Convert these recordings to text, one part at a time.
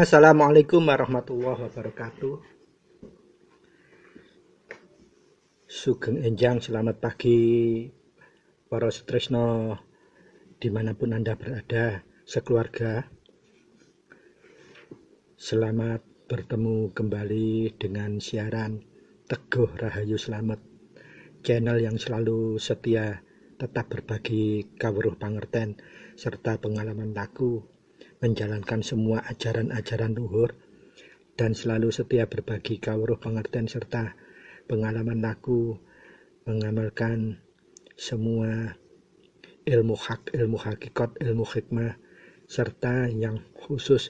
Assalamualaikum warahmatullahi wabarakatuh. Sugeng Enjang, selamat pagi para sutresno dimanapun Anda berada, sekeluarga. Selamat bertemu kembali dengan siaran Teguh Rahayu Slamet, channel yang selalu setia tetap berbagi kawruh pangerten serta pengalaman laku, menjalankan semua ajaran-ajaran luhur, dan selalu setia berbagi kawruh pangerten serta pengalaman laku, mengamalkan semua ilmu hak, ilmu hakikat, ilmu hikmah, serta yang khusus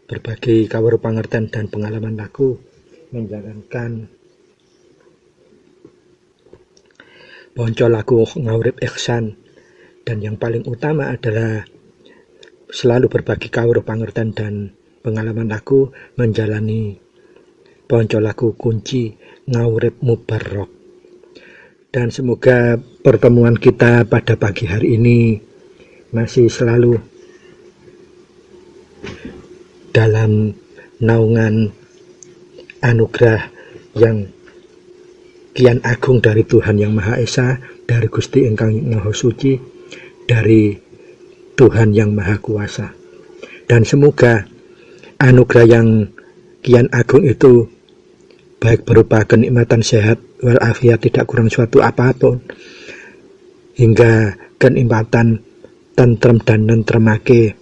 berbagi kawruh pangerten dan pengalaman laku, menjalankan ponco laku ngawurip ihsan, dan yang paling utama adalah selalu berbagi kawruh pangerten dan pengalaman laku, menjalani ponco laku kunci ngawurip mubarok. Dan semoga pertemuan kita pada pagi hari ini masih selalu dalam naungan anugerah yang kian agung dari Tuhan Yang Maha Esa, dari Gusti Ingkang Maha Suci, dari Tuhan Yang Maha Kuasa. Dan semoga anugerah yang kian agung itu baik berupa kenikmatan sehat walafiat, tidak kurang suatu apapun, hingga kenikmatan tentrem dan nentremake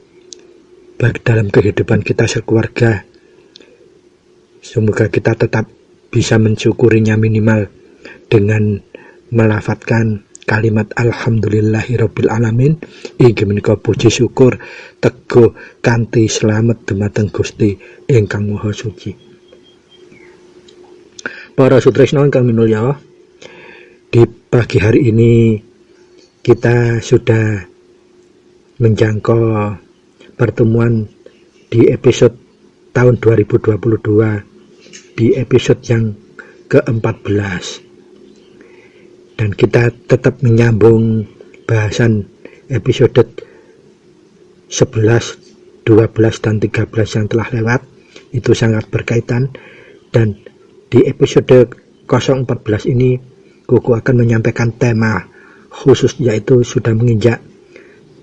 baik dalam kehidupan kita sekeluarga. Semoga kita tetap bisa mensyukurinya minimal dengan melafadzkan kalimat alhamdulillahirabbil alamin, inggih menika puji syukur teguh kanthi slamet dumateng Gusti Ingkang Maha Suci. Para sutresna ingkang minulya, di pagi hari ini kita sudah menjangkau pertemuan di episode tahun 2022, di episode yang ke-14, dan kita tetap menyambung bahasan episode 11, 12, dan 13 yang telah lewat. Itu sangat berkaitan, dan di episode 014 ini Kuku akan menyampaikan tema khusus, yaitu sudah menginjak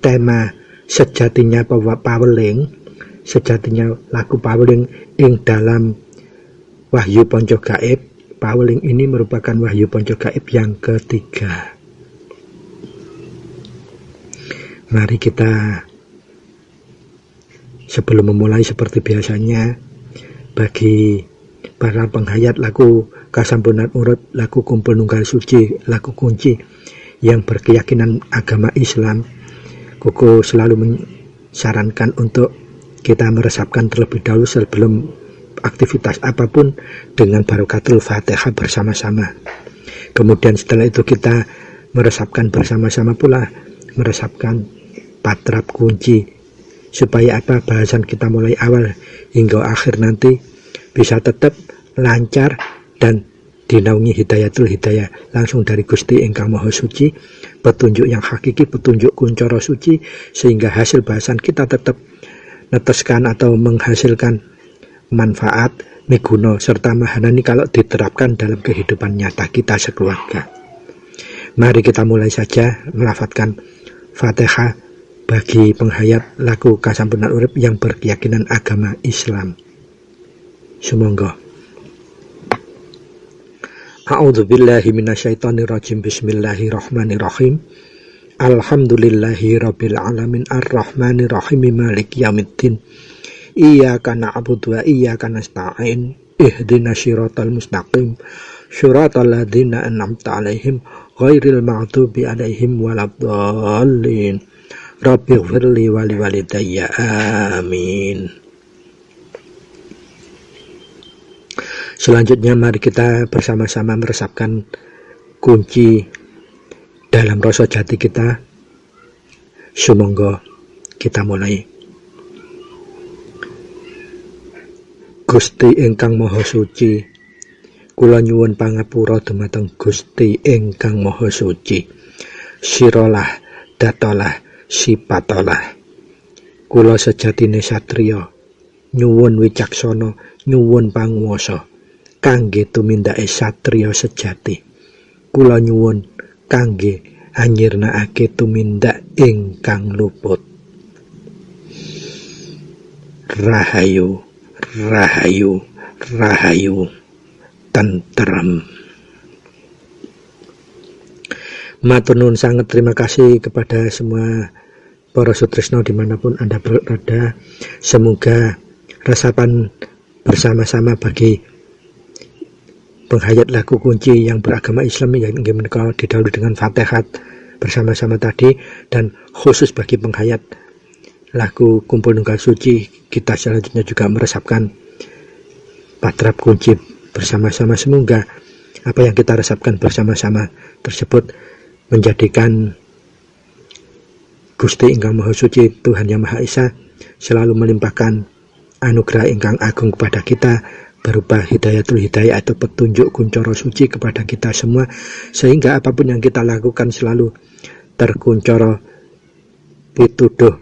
tema sejatinya paweling, sejatinya laku paweling ing dalam Wahyu Ponco Gaib. Paweling ini merupakan Wahyu Ponco Gaib yang ketiga. Mari kita, sebelum memulai seperti biasanya, bagi para penghayat laku kasampunan urip, laku kumpul nunggal suci, laku kunci yang berkeyakinan agama Islam, Kuku selalu menyarankan untuk kita meresapkan terlebih dahulu sebelum aktivitas apapun dengan barokatul Fatihah bersama-sama. Kemudian setelah itu kita meresapkan bersama-sama pula, meresapkan patrap kunci, supaya apa, bahasan kita mulai awal hingga akhir nanti bisa tetap lancar dan dinaungi hidayatul hidayah langsung dari Gusti Ingkang Maha Suci, petunjuk yang hakiki, petunjuk kuncoro suci, sehingga hasil bahasan kita tetap neteskan atau menghasilkan manfaat, miguno, serta mahanani kalau diterapkan dalam kehidupan nyata kita sekeluarga. Mari kita mulai saja melafadzkan Fatihah bagi penghayat laku kasampunan urip yang berkeyakinan agama Islam. Sumangga. A'udzubillahi minasyaitonirrajim. Bismillahirrahmanirrahim. Alhamdulillahirabbil alamin arrahmanirrahim maliki yaumiddin. Iyyaka na'budu wa iyyaka nasta'in. Ihdinas siratal mustaqim. Shiratal ladzina an'amta 'alaihim ghairil maghdubi 'alaihim waladdallin. Rabbighfirli wa liwalidayya. Amin. Selanjutnya mari kita bersama-sama meresapkan kunci dalam rasa jati kita. Sumangga kita mulai. Gusti Ingkang Maha Suci, kula nyuwun pangapura dumateng Gusti Ingkang Maha Suci. Sirolah datolah sipatolah. Kula sejatine satriya nyuwun wicaksana, nyuwun panguwasa kangge tumindake satriya sejati. Kula nyuwun kangge anyirnakake tumindak ingkang luput. Rahayu, rahayu, rahayu, tentrem. Matur nuwun sangat, terima kasih kepada semua para sutresna dimanapun Anda berada. Semoga resapan bersama-sama bagi penghayat lagu kunci yang beragama Islam yang menika didahului dengan Fatihah bersama-sama tadi, dan khusus bagi penghayat lagu Kumpul Nunggal Suci, kita selanjutnya juga meresapkan patrap kunci bersama-sama. Semoga apa yang kita resapkan bersama-sama tersebut menjadikan Gusti ingkang Maha Suci, Tuhan yang Maha Esa, selalu melimpahkan anugerah ingkang agung kepada kita berupa hidayatul hidayah atau petunjuk kuncoro suci kepada kita semua, sehingga apapun yang kita lakukan selalu terkuncoro pituduh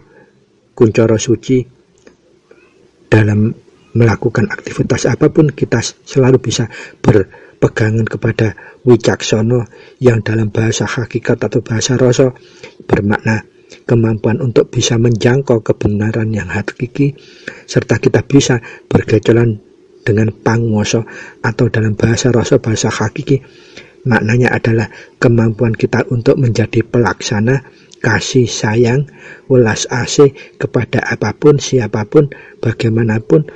kuncoro suci. Dalam melakukan aktivitas apapun kita selalu bisa berpegangan kepada wicaksana yang dalam bahasa hakikat atau bahasa rasa bermakna kemampuan untuk bisa menjangkau kebenaran yang hakiki, serta kita bisa bergejolan dengan panguwasa atau dalam bahasa rasa bahasa hakiki maknanya adalah kemampuan kita untuk menjadi pelaksana kasih sayang welas asih kepada apapun, siapapun, bagaimanapun,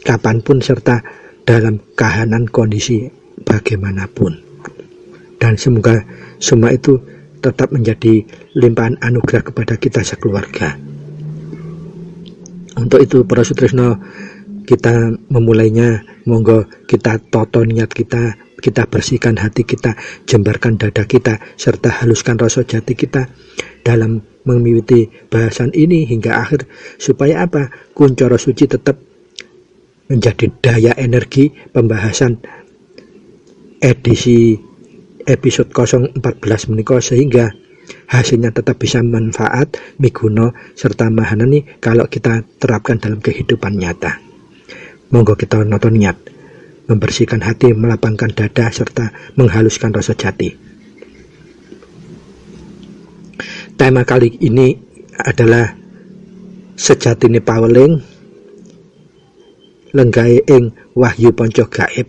kapanpun, serta dalam kahanan kondisi bagaimanapun. Dan semoga semua itu tetap menjadi limpahan anugerah kepada kita sekeluarga. Untuk itu para sutresna, kita memulainya, monggo kita toto niat kita bersihkan hati kita, jembarkan dada kita, serta haluskan rasa jati kita dalam memiwiti bahasan ini hingga akhir, supaya apa? Kuncoro suci tetap menjadi daya energi pembahasan edisi episode 014 menika, sehingga hasilnya tetap bisa manfaat, miguna, serta mahanani kalau kita terapkan dalam kehidupan nyata. Monggo kita noto niat, membersihkan hati, melapangkan dada, serta menghaluskan rasa jati. Tema kali ini adalah sejatine paweling lenggahe ing wahyu panca gaib.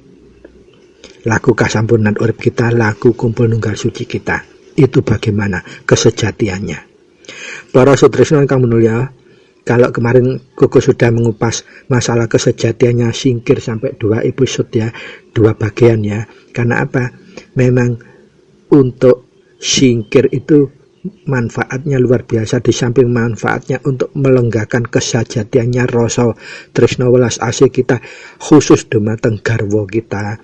Lagu kasampunan urip kita, lagu Kumpul Nunggal Suci kita, itu bagaimana kesejatiannya. Para sutresna ingkang mulia, kalau kemarin Koko sudah mengupas masalah kesejatiannya singkir sampai 2 episode ya, 2 bagian ya. Karena apa? Memang untuk singkir itu manfaatnya luar biasa, di samping manfaatnya untuk melenggakan kesejatiannya rasa tresna welas asih kita, khusus dumateng garwa kita,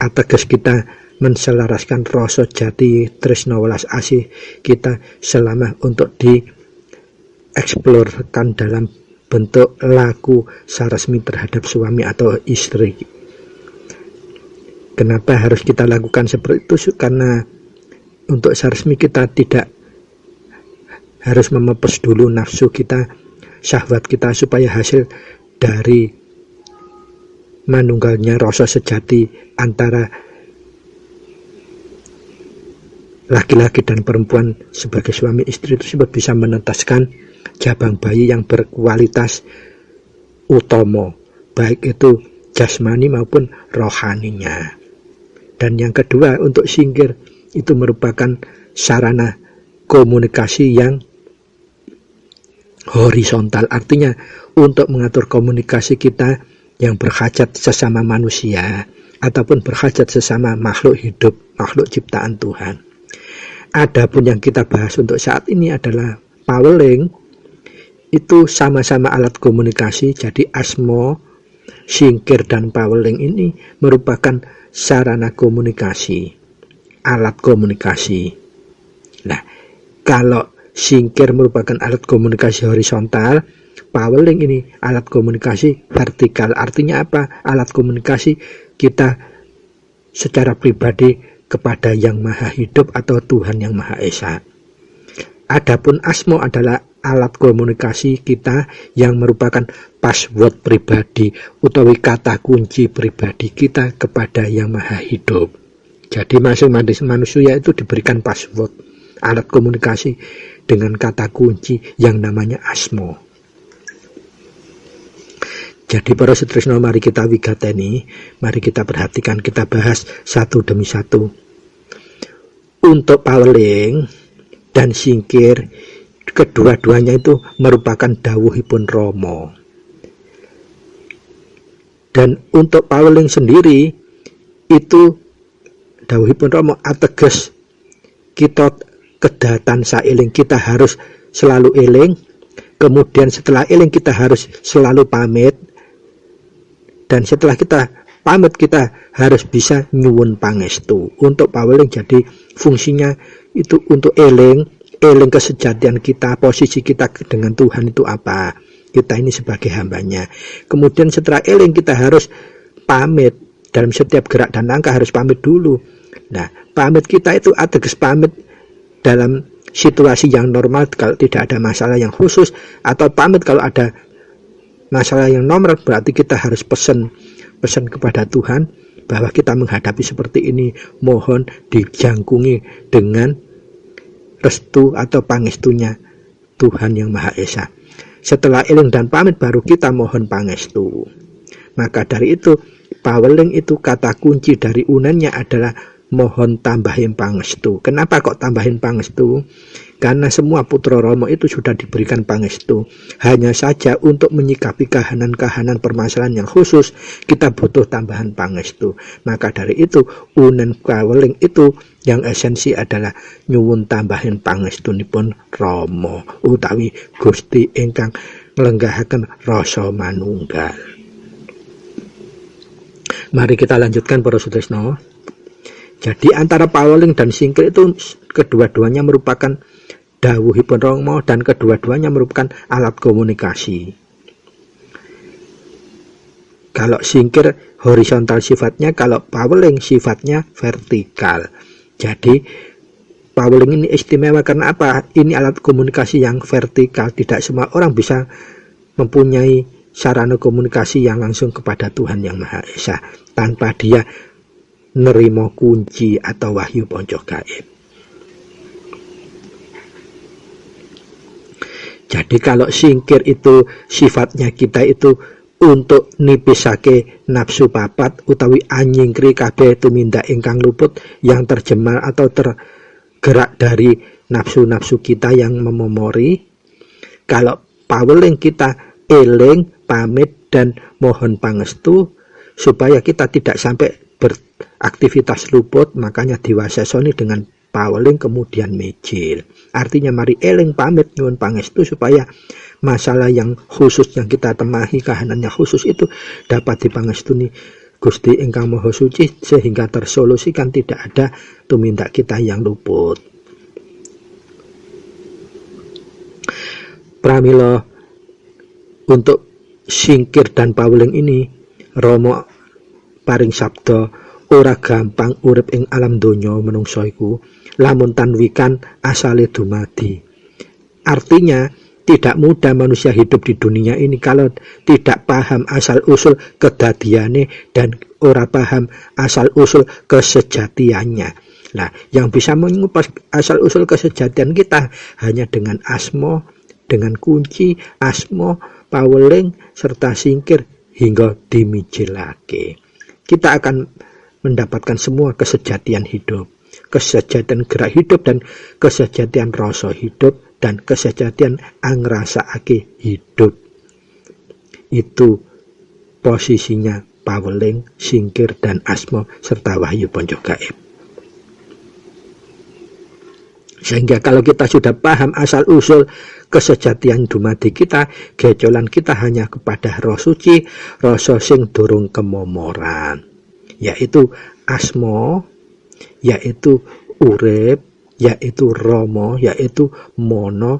ateges kita menselaraskan rasa jati tresna welas asih kita selama untuk dieksplorkan dalam bentuk laku saresmi terhadap suami atau istri. Kenapa harus kita lakukan seperti itu? Karena untuk saresmi kita tidak harus memepes dulu nafsu kita, syahwat kita, supaya hasil dari manunggalnya rasa sejati antara laki-laki dan perempuan sebagai suami istri tersebut bisa menetaskan jabang bayi yang berkualitas utama, baik itu jasmani maupun rohaninya. Dan yang kedua, untuk singkir itu merupakan sarana komunikasi yang horizontal, artinya untuk mengatur komunikasi kita yang berhajat sesama manusia ataupun berhajat sesama makhluk hidup, makhluk ciptaan Tuhan. Adapun yang kita bahas untuk saat ini adalah paweling, itu sama-sama alat komunikasi. Jadi asmo, singkir, dan paweling ini merupakan sarana komunikasi, alat komunikasi. Nah, kalau singkir merupakan alat komunikasi horizontal, paweling ini alat komunikasi vertikal. Artinya apa? Alat komunikasi kita secara pribadi kepada Yang Maha Hidup atau Tuhan Yang Maha Esa. Adapun asmo adalah alat komunikasi kita yang merupakan password pribadi utawi kata kunci pribadi kita kepada Yang Maha Hidup. Jadi masing-masing manusia itu diberikan password, alat komunikasi dengan kata kunci yang namanya asmo. Jadi para setresno, mari kita wigateni, mari kita perhatikan, kita bahas satu demi satu. Untuk Paweling dan Singkir, kedua-duanya itu merupakan dawuhipun Rama. Dan untuk Paweling sendiri itu dawuhipun Rama ateges kita kedatan saeling, kita harus selalu eling. Kemudian setelah eling kita harus selalu pamit. Dan setelah kita pamit kita harus bisa nyuwun pangestu. Untuk Paweling jadi fungsinya itu untuk eling kesejatian kita, posisi kita dengan Tuhan itu apa, kita ini sebagai hambanya. Kemudian setelah eling kita harus pamit, dalam setiap gerak dan langkah harus pamit dulu. Nah, pamit kita itu ateges pamit dalam situasi yang normal kalau tidak ada masalah yang khusus, atau pamit kalau ada masalah yang normal, berarti kita harus pesan kepada Tuhan bahwa kita menghadapi seperti ini, mohon dijangkungi dengan restu atau pangestunya Tuhan Yang Maha Esa. Setelah eling dan pamit baru kita mohon pangestu. Maka dari itu Paweling itu kata kunci dari unennya adalah mohon tambahin pangestu. Kenapa kok tambahin pangestu? Karena semua putra Rama itu sudah diberikan pangestu. Hanya saja untuk menyikapi kahanan-kahanan permasalahan yang khusus kita butuh tambahan pangestu. Maka dari itu unen Paweling itu yang esensi adalah nyuwun tambahin pangestunipun Rama utawi Gusti ingkang nglenggahaken rasa manunggal. Mari kita lanjutkan para sutresno. Jadi antara Paweling dan Singkir itu kedua-duanya merupakan dawuhipun Rama dan kedua-duanya merupakan alat komunikasi. Kalau Singkir horizontal sifatnya, kalau Paweling sifatnya vertikal. Jadi Paweling ini istimewa karena apa? Ini alat komunikasi yang vertikal. Tidak semua orang bisa mempunyai sarana komunikasi yang langsung kepada Tuhan Yang Maha Esa tanpa dia nerimo kunci atau wahyu ponco gaib. Jadi kalau Singkir itu sifatnya kita itu untuk nipisake nafsu papat utawi anyingkri kabeh tumindak ingkang luput yang terjemar atau tergerak dari nafsu-nafsu kita yang memomori. Kalau Paweling kita eling, pamit dan mohon pangestu supaya kita tidak sampai beraktivitas luput, makanya diwasesoni dengan Paweling kemudian mejil. Artinya mari eling pamit nyuwun pangestu supaya masalah yang khusus yang kita temahi, kahanan yang khusus itu dapat dipangestuni Gusti ingkang Maha Suci sehingga tersolusikan, tidak ada tumindak kita yang luput. Pramila untuk Singkir dan Paweling ini Rama paring sabda ora gampang urip ing alam donya menungsa iku lamun tanwikan asale dumadi. Artinya tidak mudah manusia hidup di dunia ini kalau tidak paham asal usul kedadiane dan ora paham asal usul kesejatiannya. Nah, yang bisa mengupas asal usul kesejatian kita hanya dengan asmo, dengan kunci asmo, Paweling serta Singkir hingga dimijilake. Kita akan mendapatkan semua kesejatian hidup, kesejatian gerak hidup dan kesejatian rasa hidup dan kesejatian angrasaake hidup. Itu posisinya Paweling, Singkir dan asmo serta wahyu ponco gaib. Sehingga kalau kita sudah paham asal usul kesejatian dumadi kita, gecolan kita hanya kepada roh suci, rasa sing durung kemomoran, yaitu asmo, yaitu urip, yaitu Rama, yaitu mono,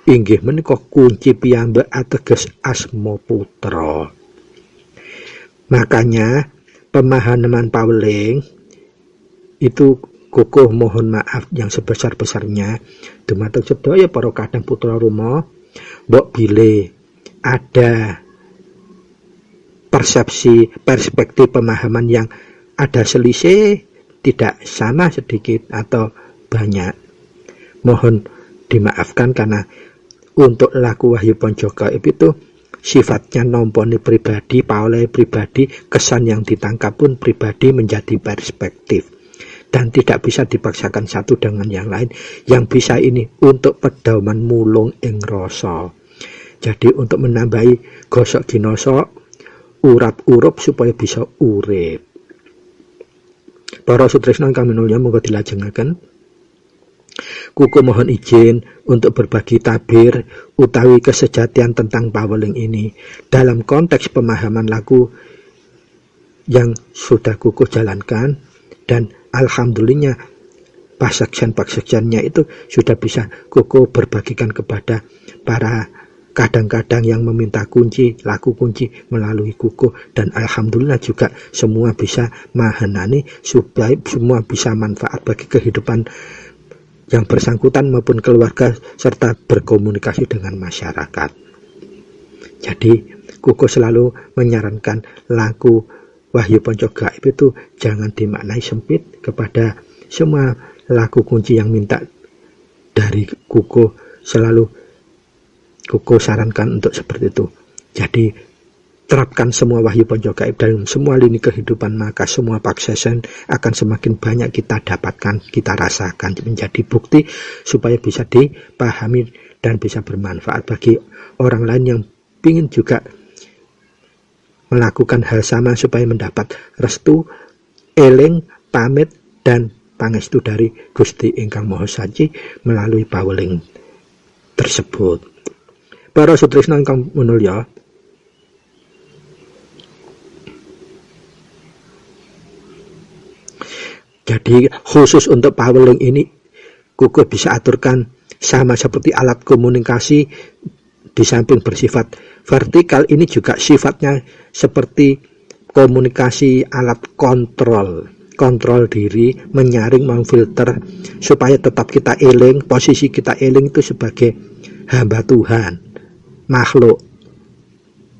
inggih menika kunci piyambak ateges asmo putra. Makanya pemahaman Paweling itu kukuh mohon maaf yang sebesar-besarnya dumateng sedaya para kadang putra Rama mbok bile ada persepsi, perspektif, pemahaman yang ada selisih, tidak sama sedikit atau banyak, mohon dimaafkan karena untuk laku Wahyu Ponco Gaib itu sifatnya nomponi pribadi, paulai pribadi, kesan yang ditangkap pun pribadi menjadi perspektif dan tidak bisa dipaksakan satu dengan yang lain. Yang bisa ini untuk pedoman mulung ing rasa. Jadi untuk menambahi gosok ginosok, urap-urup supaya bisa urip. Para sutresna kang minulya monggo dilajengaken. Kuku mohon izin untuk berbagi tabir utawi kesejatian tentang paweling ini dalam konteks pemahaman laku yang sudah kuku jalankan, dan alhamdulillahnya pasaksian-pasaksiannya itu sudah bisa kuku berbagikan kepada para kadang-kadang yang meminta kunci, laku kunci melalui kuku, dan alhamdulillah juga semua bisa mahanani supaya semua bisa manfaat bagi kehidupan yang bersangkutan maupun keluarga serta berkomunikasi dengan masyarakat. Jadi kuku selalu menyarankan laku Wahyu Ponco Gaib itu jangan dimaknai sempit kepada semua laku kunci yang minta dari kuku, selalu kuku sarankan untuk seperti itu. Jadi terapkan semua Wahyu Ponco Gaib dalam semua lini kehidupan, maka semua paksesan akan semakin banyak kita dapatkan, kita rasakan, menjadi bukti supaya bisa dipahami dan bisa bermanfaat bagi orang lain yang ingin juga melakukan hal sama supaya mendapat restu, eling, pamit, dan pangestu dari Gusti Ingkang Maha Saci melalui paweling tersebut. Para sutresna ingkang minulya, jadi khusus untuk paweling ini kuku bisa aturkan sama seperti alat komunikasi. Di samping bersifat vertikal, ini juga sifatnya seperti komunikasi alat kontrol diri, menyaring, memfilter supaya tetap kita eling, posisi kita eling itu sebagai hamba Tuhan, makhluk,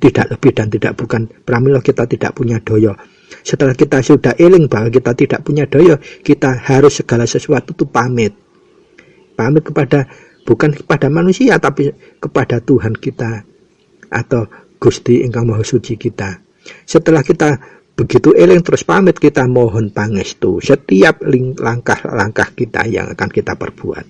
tidak lebih dan tidak bukan. Pramila kita tidak punya doyo. Setelah kita sudah eling bahwa kita tidak punya doyo, kita harus segala sesuatu itu pamit kepada, bukan kepada manusia, tapi kepada Tuhan kita atau Gusti Ingkang Maha Suci kita. Setelah kita begitu eling terus pamit, kita mohon pangestu setiap langkah-langkah kita yang akan kita perbuat,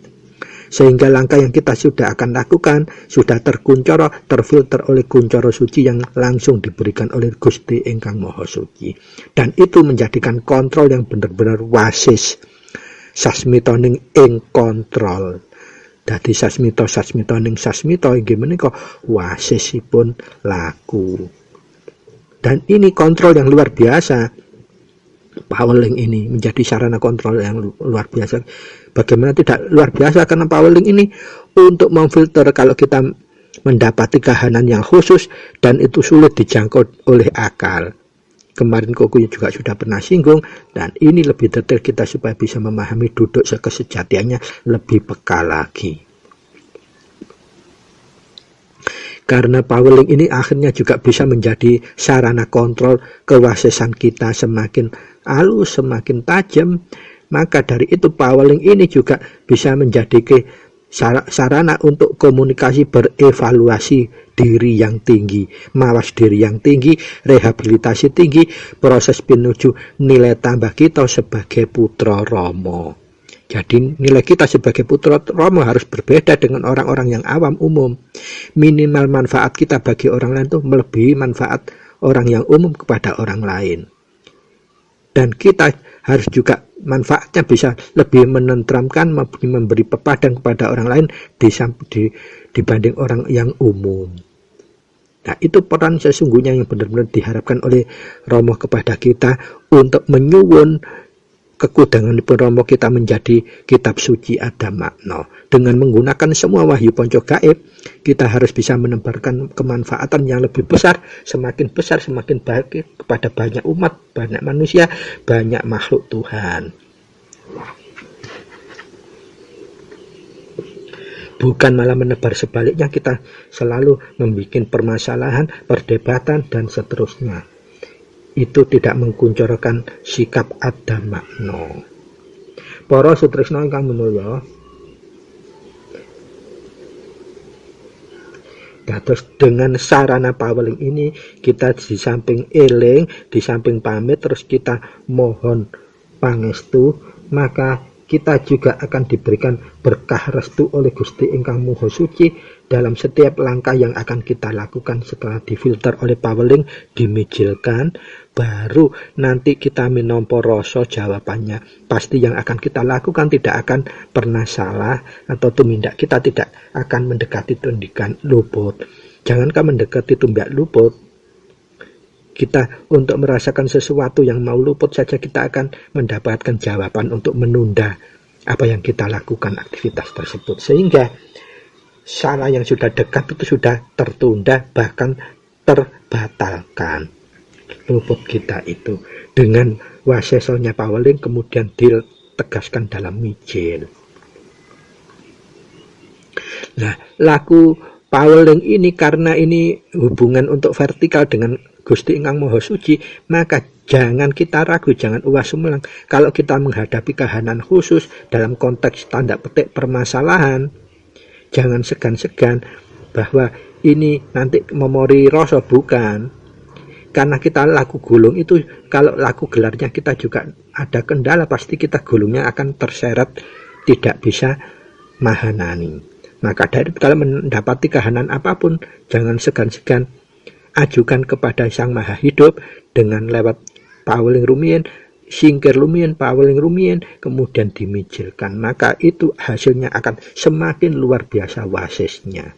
sehingga langkah yang kita sudah akan lakukan sudah terkuncoro, terfilter oleh kuncoro suci yang langsung diberikan oleh Gusti Ingkang Maha Suci, dan itu menjadikan kontrol yang benar-benar wasis sasmitoning ing kontrol. Dadi sasmito ning sasmito inggih menika wasisipun laku. Dan ini kontrol yang luar biasa. Paweling ini menjadi sarana kontrol yang luar biasa. Bagaimana tidak luar biasa, karena paweling ini untuk memfilter kalau kita mendapati kahanan yang khusus dan itu sulit dijangkau oleh akal. Kemarin Koku juga sudah pernah singgung, dan ini lebih detail kita supaya bisa memahami duduk kesejatiannya lebih peka lagi. Karena paweling ini akhirnya juga bisa menjadi sarana kontrol kewasisan kita semakin halus, semakin tajam. Maka dari itu paweling ini juga bisa menjadi sarana untuk komunikasi, berevaluasi diri yang tinggi, mawas diri yang tinggi, rehabilitasi tinggi, proses menuju nilai tambah kita sebagai putra Rama. Jadi nilai kita sebagai putra Rama harus berbeda dengan orang-orang yang awam umum. Minimal manfaat kita bagi orang lain itu melebihi manfaat orang yang umum kepada orang lain. Dan kita harus juga manfaatnya bisa lebih menenteramkan, memberi pepadan kepada orang lain dibanding orang yang umum. Nah, itu peran sesungguhnya yang benar-benar diharapkan oleh Romo kepada kita untuk menyuwun kekudangan Romo kita menjadi kitab suci ada makna. Dengan menggunakan semua Wahyu Ponco Gaib, kita harus bisa menebarkan kemanfaatan yang lebih besar, semakin baik kepada banyak umat, banyak manusia, banyak makhluk Tuhan. bukan malah menebar sebaliknya, kita selalu membuat permasalahan, perdebatan, dan seterusnya. Itu tidak mengkuncorkan sikap adamakno. Para sutresna ingkang minulya, terus dengan sarana paweling ini kita di samping eling, di samping pamit, terus kita mohon pangestu, maka kita juga akan diberikan berkah restu oleh Gusti ingkang Maha Suci dalam setiap langkah yang akan kita lakukan. Setelah difilter oleh paweling, dimijilkan, baru nanti kita minompo rasa jawabannya. Pasti yang akan kita lakukan tidak akan pernah salah, atau tumindak kita tidak akan mendekati tundikan luput. Jangankan mendekati tumbak luput, kita untuk merasakan sesuatu yang mau luput saja kita akan mendapatkan jawaban untuk menunda apa yang kita lakukan, aktivitas tersebut. Sehingga salah yang sudah dekat itu sudah tertunda, bahkan terbatalkan. Luput kita itu dengan wasesonya paweling kemudian ditegaskan dalam mijil. Nah, laku paweling ini karena ini hubungan untuk vertikal dengan Gusti ingkang Maha Suci, maka jangan kita ragu, jangan uwas sumelang. Kalau kita menghadapi kahanan khusus dalam konteks tanda petik permasalahan, jangan segan-segan bahwa ini nanti memori rasa, bukan. Karena kita laku gulung itu, kalau laku gelarnya kita juga ada kendala, pasti kita gulungnya akan terseret, tidak bisa mahanani. Maka dari kalau mendapati kahanan apapun, jangan segan-segan ajukan kepada Sang Maha Hidup dengan lewat paweling rumiyin, singkir lumiyin, paweling rumiyin, kemudian dimijilkan. Maka itu hasilnya akan semakin luar biasa wasesnya.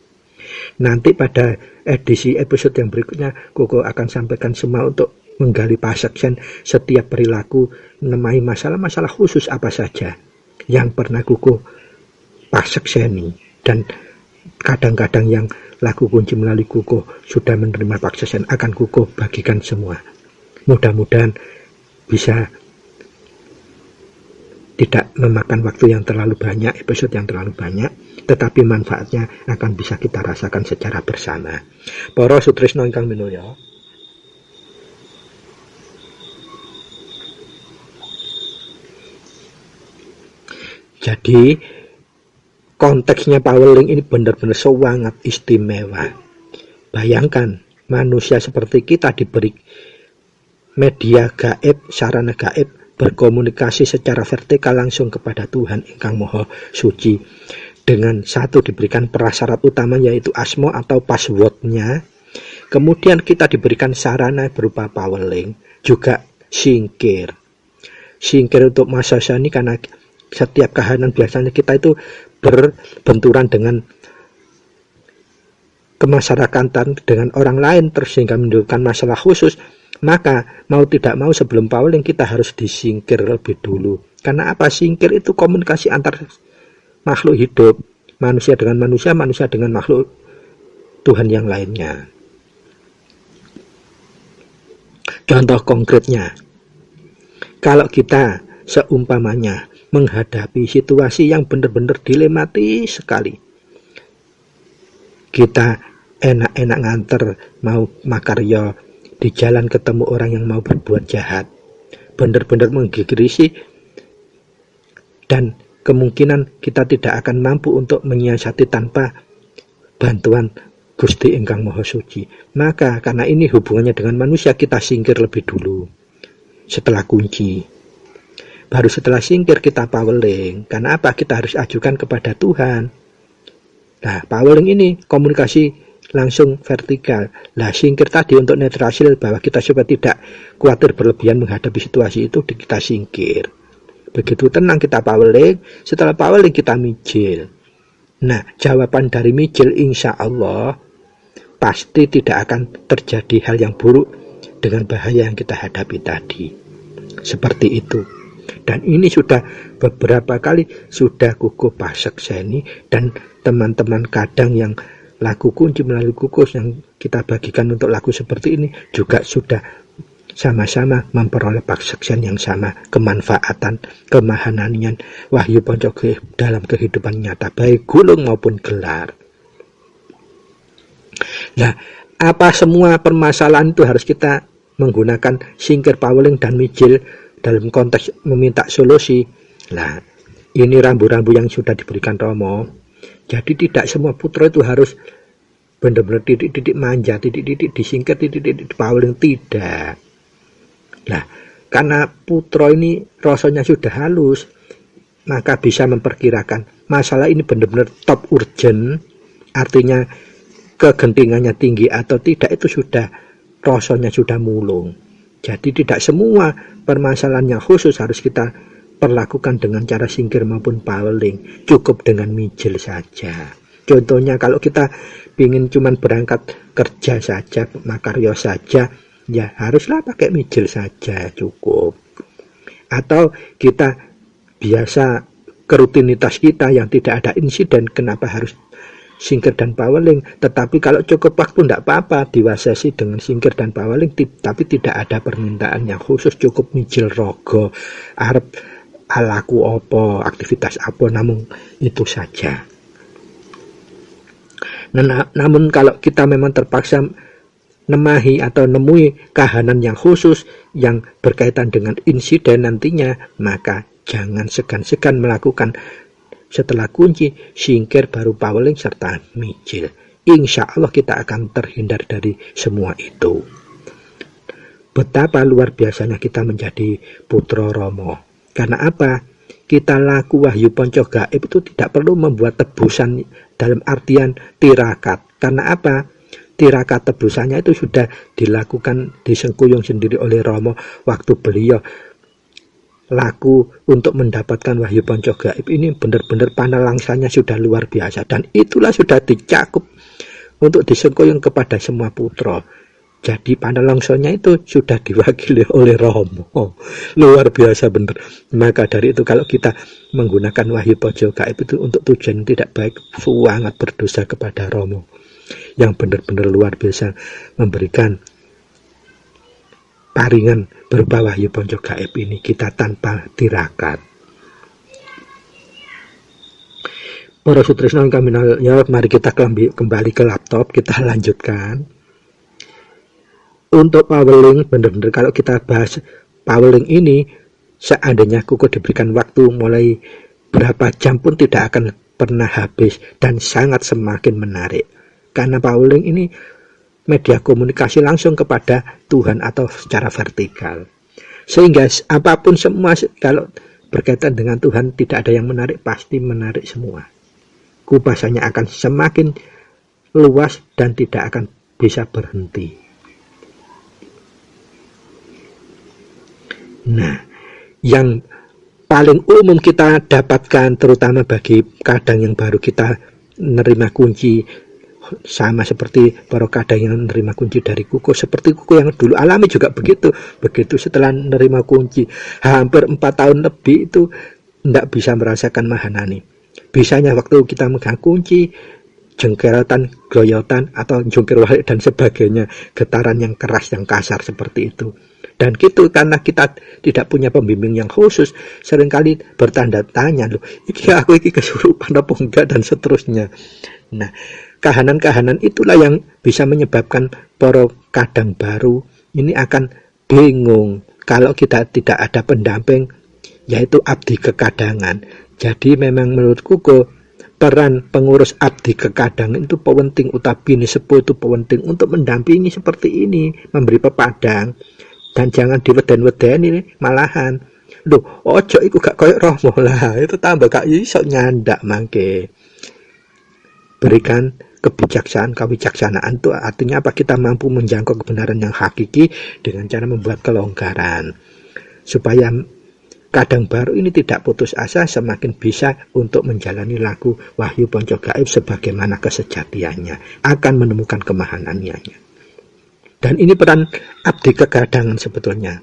Nanti pada edisi episode yang berikutnya, Koko akan sampaikan semua untuk menggali paseksen setiap perilaku mengenai masalah-masalah khusus apa saja yang pernah Koko pasekseni, dan kadang-kadang yang laku kunci melalui Koko sudah menerima paseksen akan Koko bagikan semua. Mudah-mudahan bisa tidak memakan waktu yang terlalu banyak, episode yang terlalu banyak, tetapi manfaatnya akan bisa kita rasakan secara bersama. Para sutresna ingkang minulya, jadi konteksnya paweling ini benar-benar sangat istimewa. Bayangkan manusia seperti kita diberi media gaib, sarana gaib, berkomunikasi secara vertikal langsung kepada Tuhan ingkang Maha Suci. Dengan satu diberikan prasyarat utama yaitu asma atau passwordnya. Kemudian kita diberikan sarana berupa paweling, juga singkir. Singkir untuk masa ini karena setiap kahanan biasanya kita itu berbenturan dengan kemasyarakatan dengan orang lain, terus sehingga menimbulkan masalah khusus. Maka mau tidak mau sebelum paweling kita harus disingkir lebih dulu. Karena apa? Singkir itu komunikasi antar makhluk hidup, manusia dengan manusia, manusia dengan makhluk Tuhan yang lainnya. Contoh konkretnya, kalau kita seumpamanya menghadapi situasi yang benar-benar dilematis sekali, kita enak-enak nganter mau makarya, di jalan ketemu orang yang mau berbuat jahat, benar-benar menggigirisi, dan kemungkinan kita tidak akan mampu untuk menyiasati tanpa bantuan Gusti ingkang Maha Suci. Maka karena ini hubungannya dengan manusia, kita singkir lebih dulu setelah kunci. Baru setelah singkir kita paweling. Karena apa? Kita harus ajukan kepada Tuhan. Nah, paweling ini komunikasi langsung vertikal. Lah, singkir tadi untuk netrasil bahwa kita supaya tidak khawatir berlebihan menghadapi situasi itu, kita singkir. Begitu tenang kita paweling, setelah paweling kita mijil. Nah, jawaban dari mijil insya Allah pasti tidak akan terjadi hal yang buruk dengan bahaya yang kita hadapi tadi. Seperti itu. Dan ini sudah beberapa kali sudah Koko pasekseni, dan teman-teman kadang yang laku kunci melalui kukus yang kita bagikan untuk laku seperti ini juga sudah sama-sama memperoleh persaksian yang sama, kemanfaatan, kemahananian Wahyu Panca Gaib dalam kehidupan nyata, baik gulung maupun gelar. Nah, apa semua permasalahan itu harus kita menggunakan singkir, paweling, dan mijil dalam konteks meminta solusi? Nah, ini rambu-rambu yang sudah diberikan Romo. Jadi tidak semua putra itu harus benar-benar titik-titik manja, titik-titik disingkir, titik-titik paweling, tidak. Nah, karena putra ini rasanya sudah halus, maka bisa memperkirakan masalah ini benar-benar top urgent, artinya kegentingannya tinggi atau tidak, itu sudah rasanya sudah mulung. Jadi tidak semua permasalahan yang khusus harus kita perlakukan dengan cara singkir maupun paweling, cukup dengan mijil saja. Contohnya kalau kita ingin cuman berangkat kerja saja, makarya saja, ya haruslah pakai mijil saja, cukup. Atau kita biasa kerutinitas kita yang tidak ada insiden, kenapa harus singkir dan paweling? Tetapi kalau cukup waktu tidak apa-apa, diwasasi dengan singkir dan paweling, tapi tidak ada permintaan yang khusus, cukup mijil rogo, arep alaku opo, aktivitas apa, namun itu saja. Namun kalau kita memang terpaksa nemahi atau nemui kahanan yang khusus yang berkaitan dengan insiden nantinya, maka jangan segan-segan melakukan setelah kunci singkir baru paweling serta mijil. Insya Allah kita akan terhindar dari semua itu. Betapa luar biasanya kita menjadi putra Romo. Karena apa? Kita laku Wahyu Panca Gaib itu tidak perlu membuat tebusan dalam artian tirakat. Karena apa? Tirakat tebusannya itu sudah dilakukan, disengkuyung sendiri oleh Romo waktu beliau laku untuk mendapatkan Wahyu Panca Gaib. Ini benar-benar panalangsanya sudah luar biasa, dan itulah sudah dicakup untuk disengkuyung kepada semua putra. Jadi panalangsanya itu sudah diwakili oleh Romo. Luar biasa benar. Maka dari itu kalau kita menggunakan Wahyu Panca Gaib itu untuk tujuan tidak baik, sangat berdosa kepada Romo yang benar-benar luar biasa memberikan paringan berupa Wahyu Panca Gaib ini kita tanpa tirakat. Para sutrisno yang kami nanya, mari kita kembali ke laptop, kita lanjutkan. Untuk paweling, benar-benar kalau kita bahas paweling ini, seandainya kuku diberikan waktu mulai berapa jam pun tidak akan pernah habis dan sangat semakin menarik. Karena paweling ini media komunikasi langsung kepada Tuhan atau secara vertikal. Sehingga apapun semua kalau berkaitan dengan Tuhan tidak ada yang menarik, pasti menarik semua. Kupasannya akan semakin luas dan tidak akan bisa berhenti. Nah, yang paling umum kita dapatkan terutama bagi kadang yang baru kita menerima kunci, sama seperti para kadang yang menerima kunci dari kuku, seperti kuku yang dulu alami juga begitu setelah menerima kunci hampir 4 tahun lebih itu tidak bisa merasakan mahanani. Bisanya waktu kita megang kunci, jengkerotan, goyotan atau jungkir balik dan sebagainya, getaran yang keras, yang kasar seperti itu. Dan gitu, karena kita tidak punya pembimbing yang khusus, seringkali bertanda tanya, loh, aku kesurupan apa enggak, dan seterusnya. Nah, kahanan-kahanan itulah yang bisa menyebabkan para kadang baru ini akan bingung kalau kita tidak ada pendamping, yaitu abdi kekadangan. Jadi memang menurutku peran pengurus abdi kekadangan itu penting, utapi ini sepuh itu penting untuk mendampingi seperti ini, memberi pepadang. Dan jangan diweden-wedeni malahan. Loh, ojo iku gak koyo Romo lah, itu tambah gak iso nyandak mangke. Berikan kewicaksanaan itu artinya apa? Kita mampu menjangkau kebenaran yang hakiki dengan cara membuat kelonggaran. Supaya kadang baru ini tidak putus asa, semakin bisa untuk menjalani laku Wahyu Panca Gaib sebagaimana kesejatiannya, akan menemukan kemahanannya. Dan ini peran abdi kekadangan sebetulnya.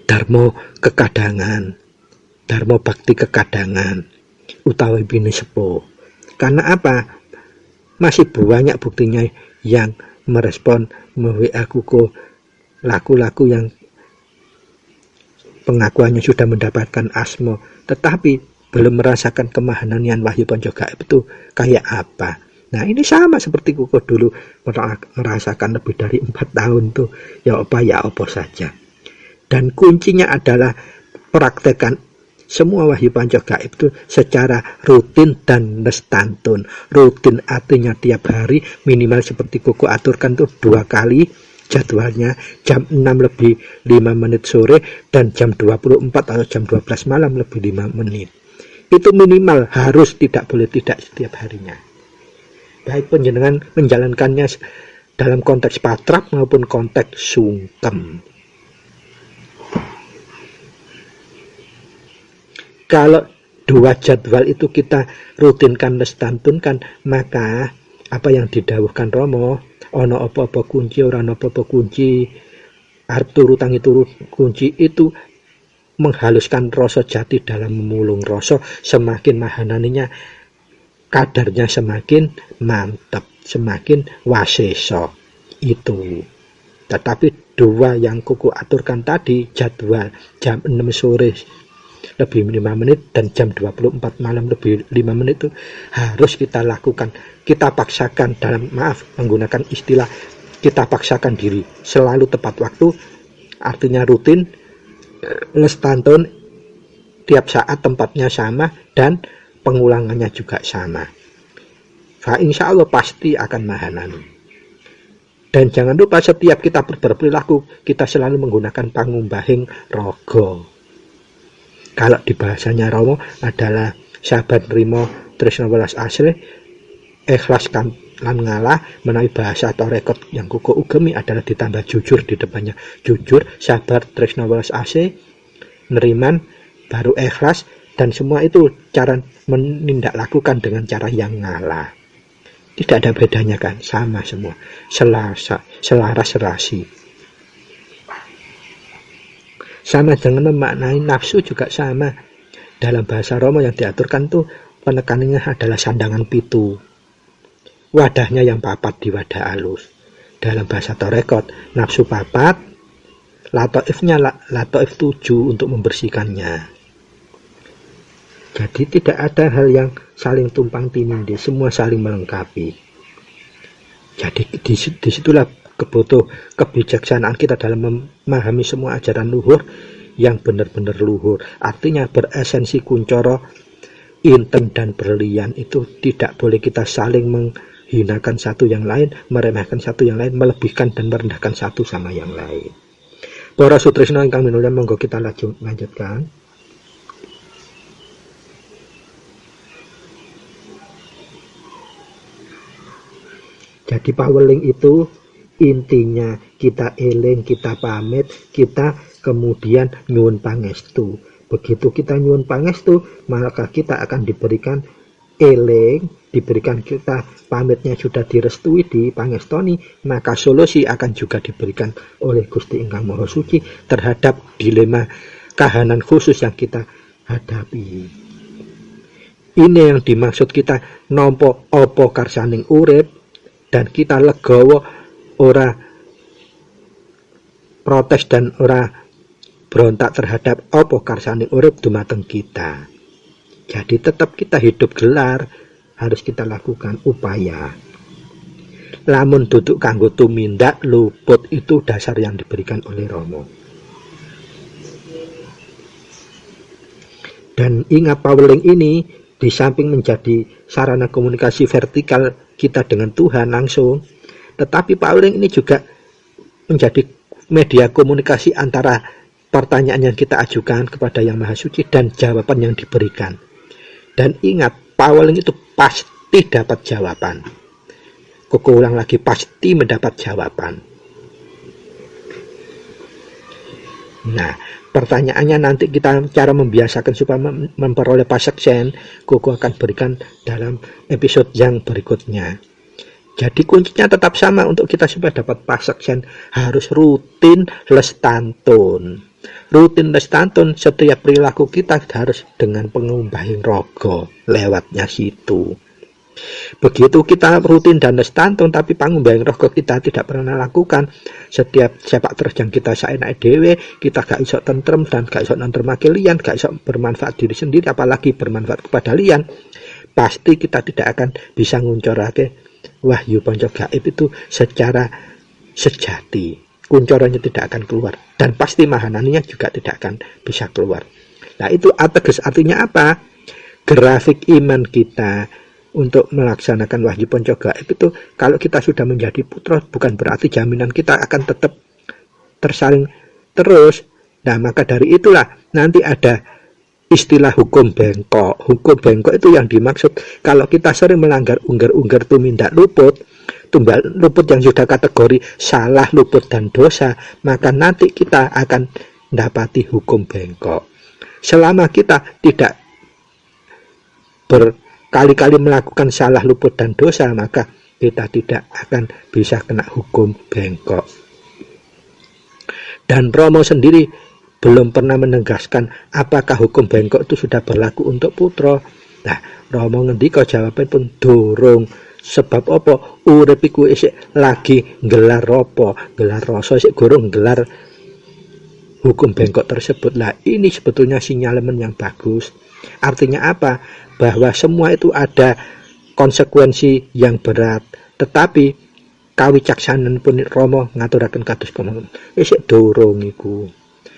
Darmo kekadangan, darmo bakti kekadangan, utawi bini sepuh. Karena apa? Masih banyak buktinya yang merespon WA kuku laku-laku yang pengakuannya sudah mendapatkan asma, tetapi belum merasakan kemahanian wahyu panca gaib itu kayak apa. Nah ini sama seperti Koko dulu merasakan lebih dari 4 tahun tuh ya apa saja. Dan kuncinya adalah praktekkan semua wahyu panca gaib itu secara rutin dan nestantun. Rutin artinya tiap hari minimal seperti Koko aturkan tuh 2 kali jadwalnya, jam 6:05 sore dan jam 24 atau jam 12 malam lebih 5 menit. Itu minimal, harus, tidak boleh tidak setiap harinya. Baik penjenengan menjalankannya dalam konteks patrap maupun konteks sungkem. Kalau 2 jadwal itu kita rutinkan, nestantunkan, maka apa yang didhawuhkan Rama, ono apa-apa kunci, ora ono apa-apa kunci, arep turu tangi turu kunci, itu menghaluskan rasa jati dalam memulung rasa. Semakin mahananinya, kadarnya semakin mantap, semakin waseso itu. Tetapi 2 yang Koko aturkan tadi, jadwal jam 6 sore lebih 5 menit dan jam 24 malam lebih 5 menit itu harus kita lakukan. Kita paksakan, menggunakan istilah, kita paksakan diri selalu tepat waktu, artinya rutin, nestantun, tiap saat tempatnya sama dan pengulangannya juga sama. Insya Allah pasti akan mahanani. Dan jangan lupa setiap kita berperilaku, kita selalu menggunakan pangumbahing rogo. Kalau di bahasanya Romo adalah sahabat rimo tresna welas asri, ikhlas lan ngalah. Menawi bahasa atau rekod yang Koko ugemi adalah ditambah jujur di depannya. Jujur, sabar, tresna welas asri, neriman, baru ikhlas, dan semua itu cara menindaklanjukan dengan cara yang ngalah. Tidak ada bedanya kan, sama semua, selaras serasi. Sama dengan memaknai nafsu juga sama. Dalam bahasa Romo yang diaturkan tuh penekanannya adalah sandangan pitu, wadahnya yang papat di wadah alus. Dalam bahasa Torekot, nafsu papat, latoifnya latoif 7 untuk membersihkannya. Jadi tidak ada hal yang saling tumpang tindih, semua saling melengkapi. Jadi disitulah kebijaksanaan kita dalam memahami semua ajaran luhur yang benar-benar luhur. Artinya beresensi kuncoro, inten dan berlian. Itu tidak boleh kita saling menghinakan satu yang lain, meremehkan satu yang lain, melebihkan dan merendahkan satu sama yang lain. Para sutresna ingkang minulya, monggo kita lanjutkan. Jadi paweling itu intinya kita eling, kita pamit, kita kemudian nyuwun pangestu. Begitu kita nyuwun pangestu, maka kita akan diberikan eling, diberikan kita pamitnya sudah direstui, di pangestoni, maka solusi akan juga diberikan oleh Gusti Ingkang Maha Suci terhadap dilema kahanan khusus yang kita hadapi. Ini yang dimaksud kita nampa apa karsaning urip, dan kita legowo, ora protes dan ora berontak terhadap apa karsaning urip dumateng kita. Jadi tetap kita hidup gelar, harus kita lakukan upaya. Lamun duduk kanggo tumindak, luput, itu dasar yang diberikan oleh Romo. Dan ingat, paweling ini di samping menjadi sarana komunikasi vertikal kita dengan Tuhan langsung, tetapi paweling ini juga menjadi media komunikasi antara pertanyaan yang kita ajukan kepada Yang Maha Suci dan jawaban yang diberikan. Dan ingat, paweling itu pasti dapat jawaban. Koko ulang lagi, pasti mendapat jawaban. Nah, pertanyaannya nanti kita cara membiasakan supaya memperoleh paseksen, Koko akan berikan dalam episode yang berikutnya. Jadi kuncinya tetap sama untuk kita supaya dapat paseksen, harus rutin lestantun. Rutin lestantun, setiap perilaku kita harus dengan pengumbahing rogo lewatnya situ. Begitu kita rutin dan lestantun tapi pangumbayang rogo kita tidak pernah lakukan. Setiap sepak terjang kita saenak dhewe, kita gak iso tentrem dan gak iso nentremake liyan, gak iso bermanfaat diri sendiri apalagi bermanfaat kepada liyan. Pasti kita tidak akan bisa nguncorake wahyu panca gaib itu secara sejati. Kuncorannya tidak akan keluar dan pasti mahananinya juga tidak akan bisa keluar. Nah, itu ateges artinya apa? Grafik iman kita untuk melaksanakan wahyu panca gaib itu, kalau kita sudah menjadi putra, bukan berarti jaminan kita akan tetap tersaring terus. Nah, maka dari itulah nanti ada istilah hukum bengkok. Hukum bengkok itu yang dimaksud kalau kita sering melanggar unggar-unggar tumindak luput, tumbal luput yang sudah kategori salah, luput dan dosa, maka nanti kita akan mendapati hukum bengkok. Selama kita tidak berkali-kali melakukan salah, luput dan dosa, maka kita tidak akan bisa kena hukum bengkok. Dan Romo sendiri belum pernah menegaskan apakah hukum bengkok itu sudah berlaku untuk putra. Nah, Romo ngendika jawaban pun durung. Sebab apa? Urip iku isih lagi gelar apa? Gelar rasa, isih gorong gelar hukum bengkok tersebut. Lah, ini sebetulnya sinyalemen yang bagus. Artinya apa? Bahwa semua itu ada konsekuensi yang berat. Tetapi kawicaksanan pun Romo ngaturaken kados kono. Isih durung iku.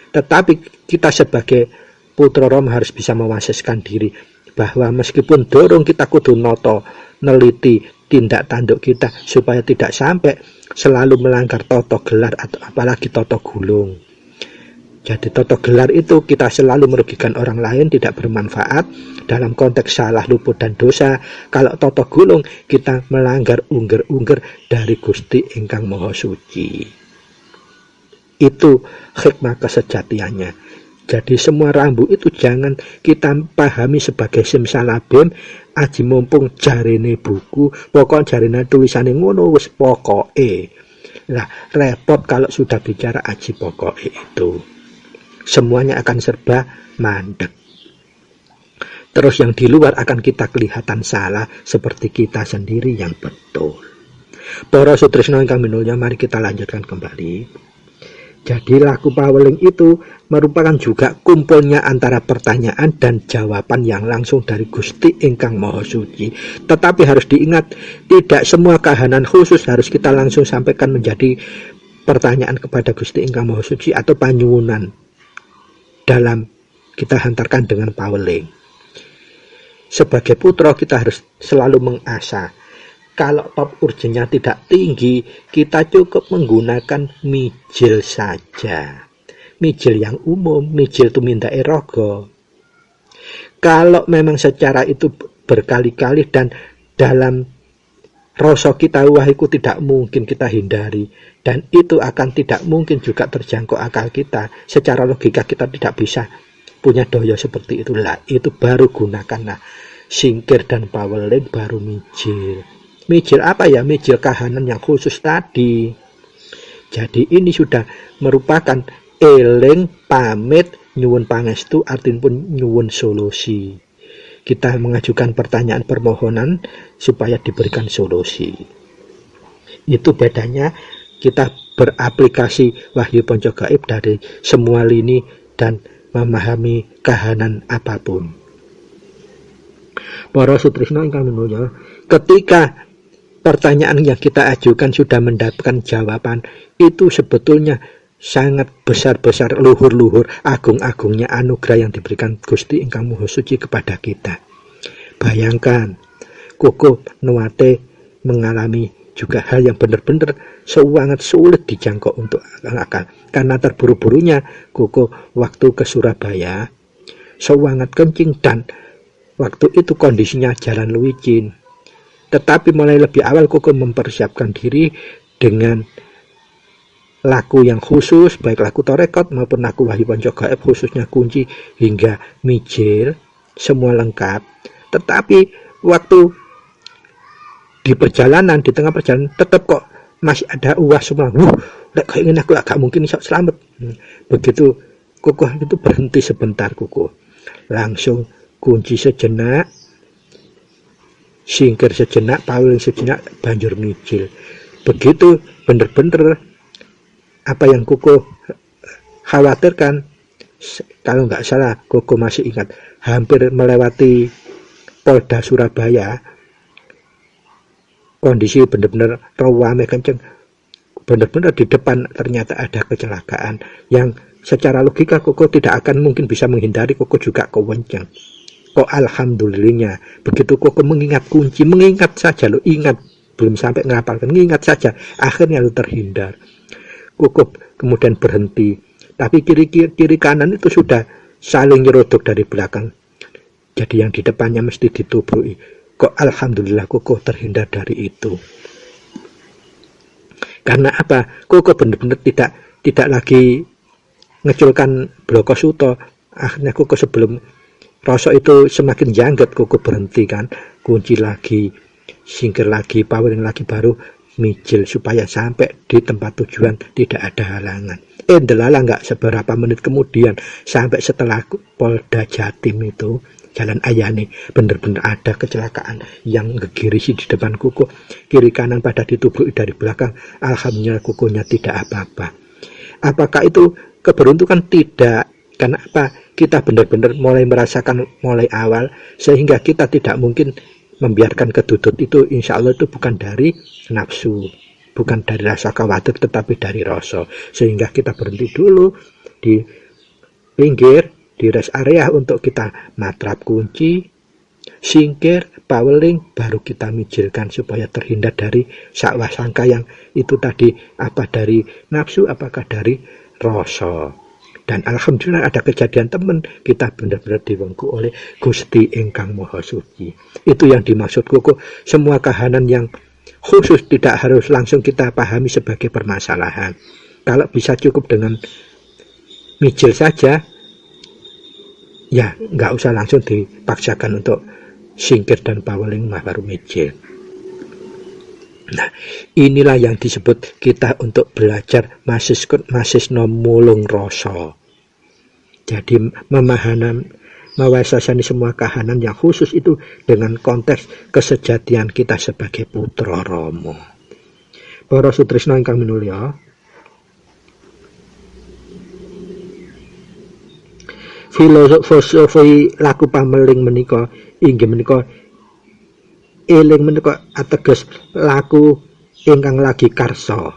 Tetapi kita sebagai putra Romo harus bisa mewaseskan diri bahwa meskipun dorong kita kudu noto, neliti tindak tanduk kita supaya tidak sampai selalu melanggar toto gelar atau apalagi toto gulung. Jadi toto gelar itu kita selalu merugikan orang lain, tidak bermanfaat dalam konteks salah, luput dan dosa. Kalau toto gulung kita melanggar ungger-ungger dari Gusti ingkang Maha Suci. Itu hikmah kesejatiannya. Jadi semua rambu itu jangan kita pahami sebagai simsalabim, aji mumpung jarene buku, pokok jarene tulisane ngono wis pokoke. Lah repot kalau sudah bicara aji pokoke itu. Semuanya akan serba mandek. Terus yang di luar akan kita kelihatan salah seperti kita sendiri yang betul. Para sutresna ingkang minulya, mari kita lanjutkan kembali. Jadi laku paweling itu merupakan juga kumpulnya antara pertanyaan dan jawaban yang langsung dari Gusti ingkang Maha Suci. Tetapi harus diingat, tidak semua kahanan khusus harus kita langsung sampaikan menjadi pertanyaan kepada Gusti ingkang Maha Suci atau panyuwunan dalam kita hantarkan dengan paweling. Sebagai putra kita harus selalu mengasah. Kalau top urgennya tidak tinggi, kita cukup menggunakan mijil saja. Mijil yang umum, mijil tumindake raga. Kalau memang secara itu berkali-kali dan dalam rasa kita wah itu tidak mungkin kita hindari, dan itu akan tidak mungkin juga terjangkau akal kita. Secara logika kita tidak bisa punya daya seperti itulah. Itu baru gunakanlah singkir dan paweling, baru mijil. Mijil apa ya? Mijil kahanan yang khusus tadi. Jadi ini sudah merupakan eling pamit nyuwun pangestu, artin pun nyuwun solusi. Kita mengajukan pertanyaan permohonan supaya diberikan solusi. Itu bedanya kita beraplikasi wahyu panca gaib dari semua lini dan memahami kahanan apapun. Para sutresna ingkang minulya, ketika pertanyaan yang kita ajukan sudah mendapatkan jawaban, itu sebetulnya sangat besar-besar, luhur-luhur, agung-agungnya anugerah yang diberikan Gusti ingkang Maha Suci kepada kita. Bayangkan, Koko Nuwate mengalami juga hal yang benar-benar sangat sulit dijangkau untuk akal. Karena terburu-burunya Koko waktu ke Surabaya sangat kencing dan waktu itu kondisinya jalan licin. Tetapi mulai lebih awal Koko mempersiapkan diri dengan laku yang khusus, baik laku torekot maupun laku wahyu panca gaib, khususnya kunci hingga mijil, semua lengkap. Tetapi waktu di perjalanan, di tengah perjalanan, tetap kok masih ada uas semua. Kayak ini aku agak mungkin bisa selamat. Begitu Koko itu berhenti sebentar, Koko langsung kunci sejenak, singkir sejenak, paweling sejenak, banjur mijil. Begitu bener-bener apa yang Koko khawatirkan. Kalau nggak salah, Koko masih ingat, hampir melewati Polda Surabaya, kondisi bener-bener rame kenceng, bener-bener di depan ternyata ada kecelakaan yang secara logika Koko tidak akan mungkin bisa menghindari. Koko juga kewenceng. Kok alhamdulillahnya begitu Koko mengingat kunci, mengingat saja lo, ingat, belum sampai ngapalkan, mengingat saja, akhirnya lo terhindar. Koko kemudian berhenti, tapi kiri kanan itu sudah saling nyeruduk dari belakang, jadi yang di depannya mesti ditubrui. Kok alhamdulillah Koko terhindar dari itu. Karena apa? Koko benar-benar tidak lagi ngeculkan Bloko Suto. Akhirnya Koko sebelum rasa itu semakin jangget, Koko berhenti kan, kunci lagi, singkir lagi, paweling lagi, baru mijil supaya sampai di tempat tujuan tidak ada halangan. Delala nggak seberapa menit kemudian, sampai setelah Polda Jatim itu Jalan Ayani, bener-bener ada kecelakaan yang ngegirisi di depan Koko, kiri kanan pada ditubruk dari belakang. Alhamdulillah Kokonya tidak apa-apa. Apakah itu keberuntungan? Tidak. Karena apa? Kita benar-benar mulai merasakan mulai awal, sehingga kita tidak mungkin membiarkan kedudut itu. Insya Allah itu bukan dari nafsu, bukan dari rasa khawatir, tetapi dari rasa. Sehingga kita berhenti dulu di pinggir, di rest area untuk kita matrap kunci, singkir, paweling, baru kita mijilkan supaya terhindar dari sakwah sangka yang itu tadi, apa dari nafsu, apakah dari rasa. Dan alhamdulillah ada kejadian teman, kita benar-benar diwengku oleh Gusti Ingkang Maha Suci. Itu yang dimaksud Koko. Semua kahanan yang khusus tidak harus langsung kita pahami sebagai permasalahan. Kalau bisa cukup dengan mijil saja, ya nggak usah langsung dipaksakan untuk singkir dan paweling, baru mijil. Nah, inilah yang disebut kita untuk belajar masisno mulung rasa. Jadi mewasasani semua kahanan yang khusus itu dengan konteks kesejatian kita sebagai putra Rama. Para sutresna ingkang minulya, filosofi laku pameling menika inggih menika eling menika ateges laku ingkang lagi karsa.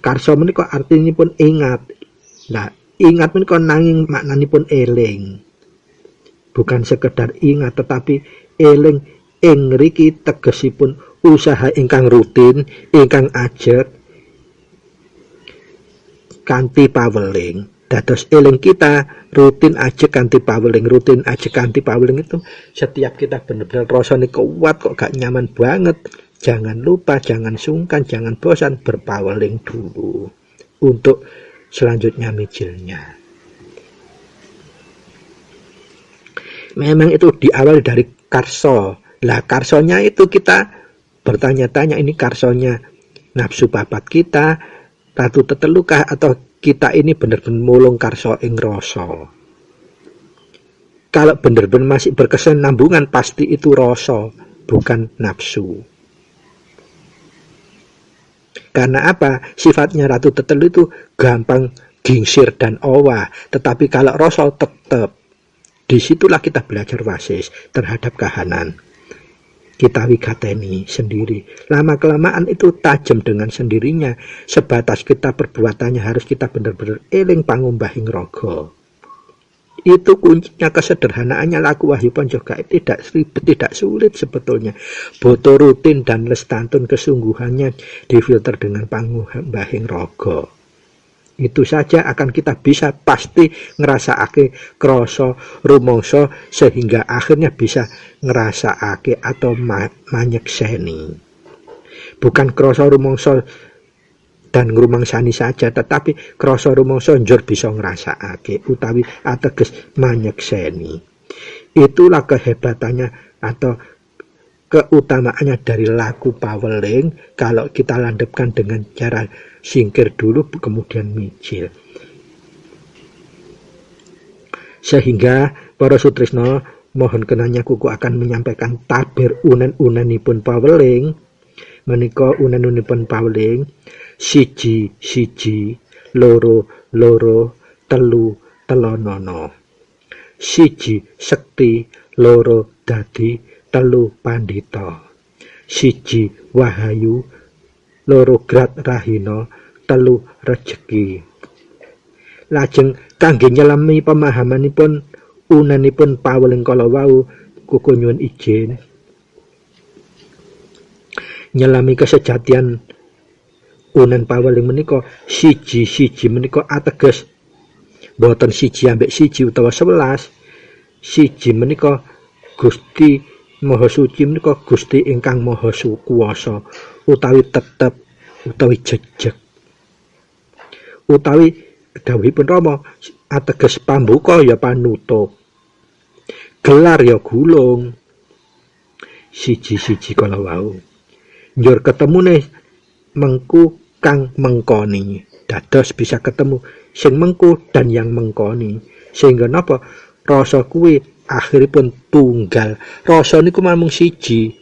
Karsa menika artinipun ingat. Nah, ingat menika nanging maknanipun eling. Bukan sekedar ingat, tetapi eling ing ngriki tegesipun usaha ingkang rutin, ingkang ajeg kanthi paweling. Dados eling kita rutin aja kanthi paweling, rutin aja kanthi paweling itu setiap kita benar-benar rasane kuat kok gak nyaman banget. Jangan lupa, jangan sungkan, jangan bosan berpaweling dulu untuk selanjutnya mijilnya. Memang itu diawali dari karso. Lah karsonya itu kita bertanya-tanya, ini karsonya nafsu papat kita, ratu tetelukah, atau kita ini benar-benar mulung karso ing rasa. Kalau benar-benar masih berkesinambungan, pasti itu rasa, bukan nafsu. Karena apa? Sifatnya ratu tetelu itu gampang gingsir dan owah. Tetapi kalau rasa tetap, disitulah kita belajar wasis terhadap kahanan. Kita wigateni sendiri. Lama-kelamaan itu tajam dengan sendirinya. Sebatas kita perbuatannya harus kita benar-benar eling pangumbahing raga. Itu kuncinya, kesederhanaannya laku wahyu ponco gaib. Tidak ribet, tidak sulit sebetulnya. Boto rutin dan lestantun kesungguhannya difilter dengan pangumbahing raga. Itu saja akan kita bisa pasti ngerasakake krasa rumangsa, sehingga akhirnya bisa ngerasakake atau manyekseni. Bukan krasa rumangsa dan ngrumangsani saja, tetapi krasa rumangsa njur bisa ngrasakake utawi ateges manyekseni. Itulah kehebatannya atau keutamaannya dari laku paweling kalau kita landepkan dengan cara singkir dulu kemudian mijil. Sehingga para sutresna mohon kenanya kuku akan menyampaikan tabir unen-unenipun paweling. Menika unen-unenipun paweling siji, loro, telu, telonono. Siji sekti, loro dadi, telu pandita. Siji wahayu, loro grat rahina, telu rejeki. Lajeng kangge nyelami pemahamanipun unenipun paweling kala wau, kuku nyuwun izin nyelami kesejatian unen paweling menika siji menika ateges boten siji ambek siji utawa 11. Siji menika Gusti Maha Suci menika Gusti ingkang Maha Kuwasa utawi tetep utawi jejeg utawi dawuhipun Rama ateges pambuka ya panutup, gelar ya gulung. Siji kala wau njur ketemune mengku kang mengkoni, dados bisa ketemu sing mengku dan yang mengkoni, sehingga napa rasa kuwi akhiripun tunggal. Rasa niku namung siji,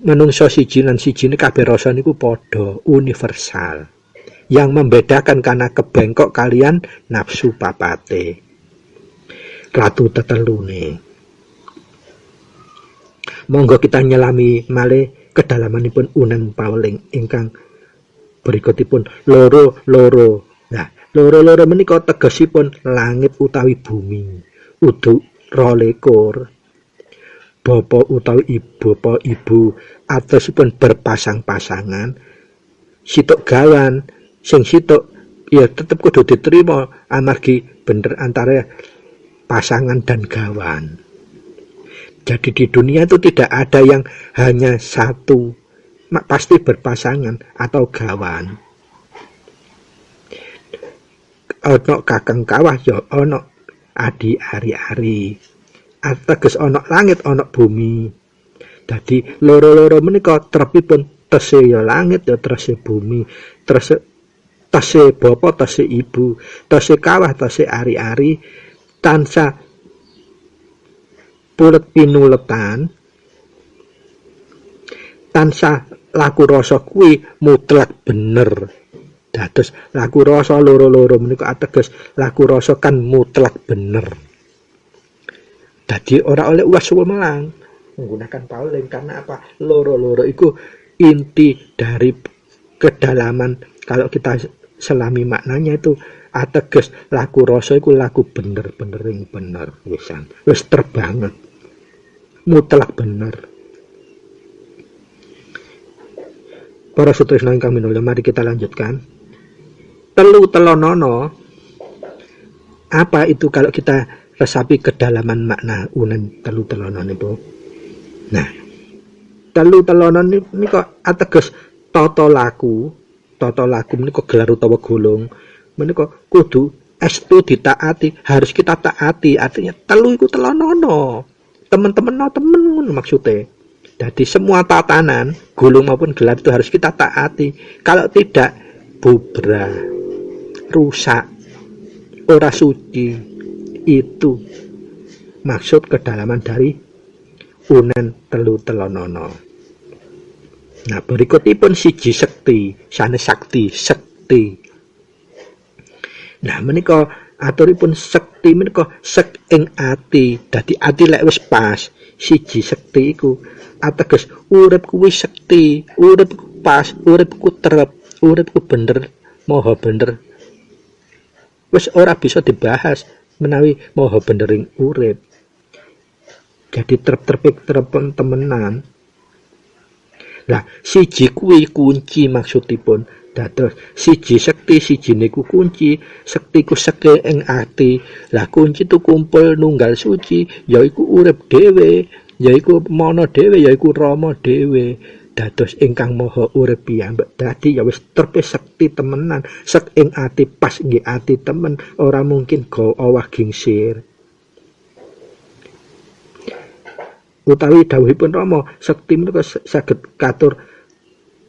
menungso siji lan sijine kabeh rasa niku padha universal. Yang membedakan karena kebengkok kalian nafsu papate ratu tetelune. Monggo kita nyelami malih kedalamanipun unen paweling ingkang berikutipun loro. Nah, loro menika tegesipun langit utawi bumi. Udu 22. Bapa utawi ibu atosipun berpasang-pasangan. Sitok gawan, sing sitok ya tetep kudu diterima amargi bener antara pasangan dan gawan. Jadi di dunia itu tidak ada yang hanya satu, pasti berpasangan atau gawan. Ono kakang kawah ya ono adi ari-ari. Ateges ono langit ono bumi. Jadi loro menika trepipun tese ya langit ya tese bumi, tese bapa tese ibu, tese kawah tese ari-ari tansah pulet pinuletan, tansah laku rasa kuwi mutlak bener. Dados laku rasa loro menika ateges laku rasa kan mutlak bener. Dadi ora oleh uwas wemelang menggunakan paweling karena apa? Loro iku inti dari kedalaman. Kalau kita selami maknanya itu ateges laku rasa iku laku bener wisan. Wis terbanget. Mutlak bener. Para sutresna ingkang minulya, mari kita lanjutkan. Telonono. Apa itu kalau kita resapi kedalaman makna unen telonono itu? Nah, telonono niku ateges tata laku menika gelar utawa golong menika kudu estu ditaati, harus kita taati. Artinya telu iku telonono. Temen maksudnya. Jadi semua tatanan, gulung maupun gelar itu harus kita taati. Kalau tidak, bubrah, rusak, ora suci. Itu maksud kedalaman dari unen telonono. Nah, berikutipun siji sekti, sanes sekti. Nah, menika aturipun sekti menika sek ing ati. Dadi ati lek wis pas, siji sekti iku ateges urip kuwi sekti, urip pas, uripku trep, uripku bener, maha bener. Wis ora bisa dibahas menawi maha benering urip. Jadi trep-trepik temenan. Lah, siji kuwi kunci maksudipun. Dados siji sekti, siji niku kunci. Sekti ku seke ing ati. Lah kunci tu kumpul nunggal suci, yaiku urip dhewe, yaiku mana dhewe, yaiku Rama dhewe. Dados ingkang maha urip piyambak. Dadi ya wis trepe sekti temenan. Sek ing ati pas nggih ati temen, ora mungkin go owah gingsir. Utawi dawuhipun Rama, sekti menika saged katur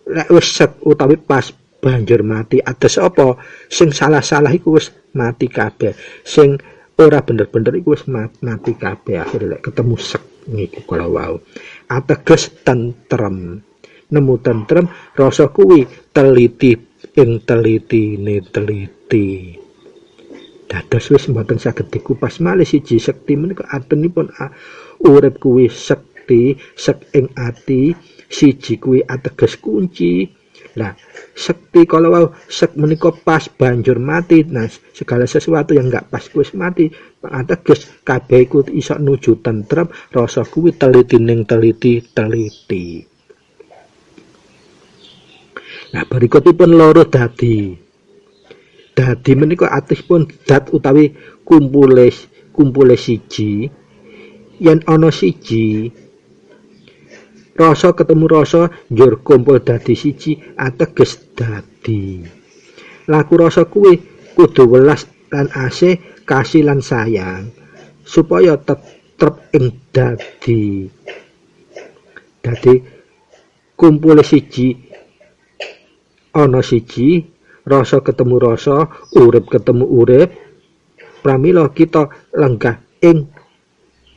lek wis sek utawi pas banjur mati. Ados apa? Sing salah-salah iku wis mati kabeh. Sing ora bener-bener iku wis mati kabeh akhire lek ketemu sek niku kala wau ateges tentrem nemu tentrem rasa kuwi teliti ing telitine teliti dados wis mboten saged dikupas malih siji sekti menika artinipun urip kuwi sekti sek ing ati siji kuwi ateges kunci. Nah, sekti kalau wow, sek menika pas banjur mati. Nah, segala sesuatu yang enggak pas wis mati. Ateges kabeh iku iso nuju tentrem, rasa kuwi teliti ning teliti. Nah, berikutipun loro dadi. Dadi menika atipun dat utawi kumpule siji. Yen ana siji rasa ketemu rasa njur kumpul dadi siji ateges dadi. Laku rasa kuwi kudu welas lan asih kasih lan sayang supaya tetep ing dadi. Dadi kumpul siji ana siji rasa ketemu rasa urip ketemu urip pramila kita lenggah ing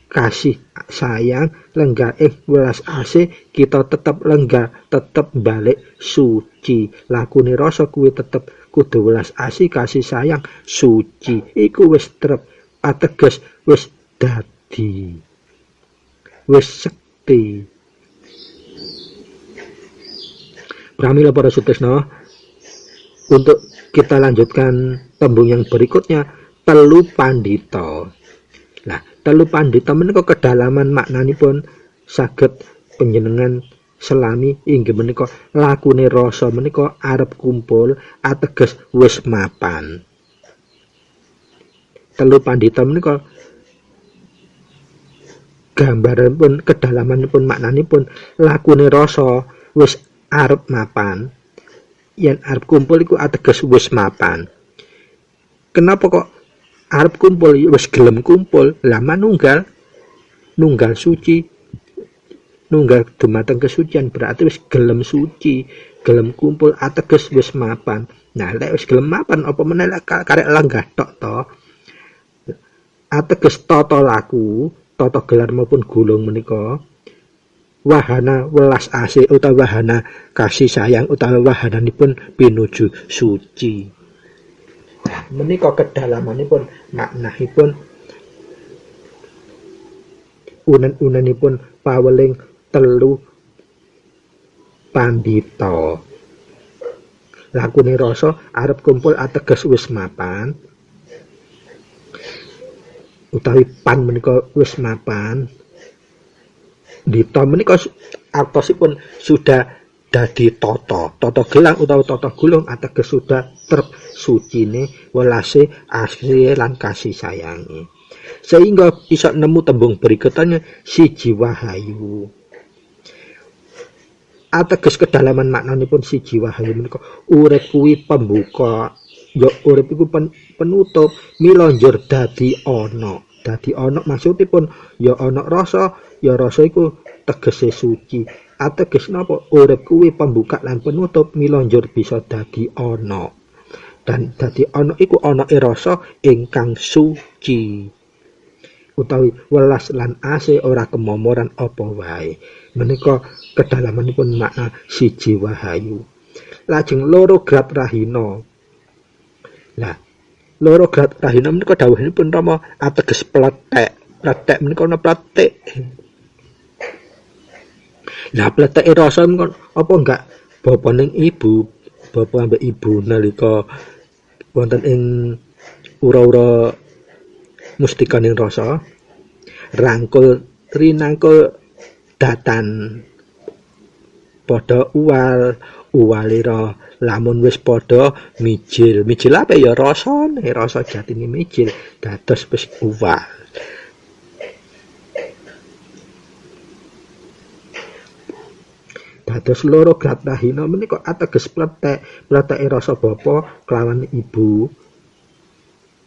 kasih sayang lenggah welas asih kita tetep lenggah tetep balik suci lakune rasa kuwi tetep kudu welas asih kasih sayang suci iku wis trep ateges wis dadi wis sekti. Pramila para sutresna untuk kita lanjutkan tembung yang berikutnya telu pandita. Nah, telu pandita menika kedalaman maknanipun saged panjenengan selami inggih menika lakune rasa menika arep kumpul ateges wis mapan. Telu pandita menika gambaranipun kedalamanipun maknanipun lakune rasa wis arep mapan. Yen arep kumpul iku ateges wis mapan. Kenapa kok arep kumpul wis gelem kumpul lah manunggal suci nunggal dumateng kesucian berarti wis gelem suci gelem kumpul ateges wis mapan. Nah lek wis gelem mapan apa meneh karek lenggah tok to ateges tata laku tata gelar maupun gulung menika wahana welas asih utawa wahana kasih sayang utawa wahananipun pinuju suci. Menika kedalamanipun maknahipun unen-unenipun paweling telu pandita. Lakune rasa arep kumpul ateges wis mapan utawi pan menika wis mapan. Dita menika artosipun sudah dadi tata gelang utawa tata gulung ateges sudah tersucine welase asih lan kasih sayangi sehingga bisa nemu tembung berikutnya siji wahayu ateges kedalaman maknanipun siji wahayu menika urip kuwi pembuka ya urip iku penutup mila njur dadi ana maksudipun ya ana rasa ya rasa iku tegese suci ateges napa urip kuwi pembuka lan penutup mila njur bisa dadi ana dan dadi ana iku anake rasa ingkang suci utawi welas lan asih ora kemomoran apa wae menika kedalamanipun makna siji wahayu. Lajeng loro grat rahina. Lah loro grat rahina menika dawuhipun Rama ateges pletek menika ana pletek. Lah pleteke rasa apa enggak bapa ning ibu, bapa ambek ibu nalika wonten ing ura-ura mustikaning rasa rangkul rinangkul datan padha uwalira lamun wis padha mijil apa ya rasane rasa jatine mijil dados wis uwal. Dados loro grat rahina menika ateges pleteke rasa bapa kelawan ibu.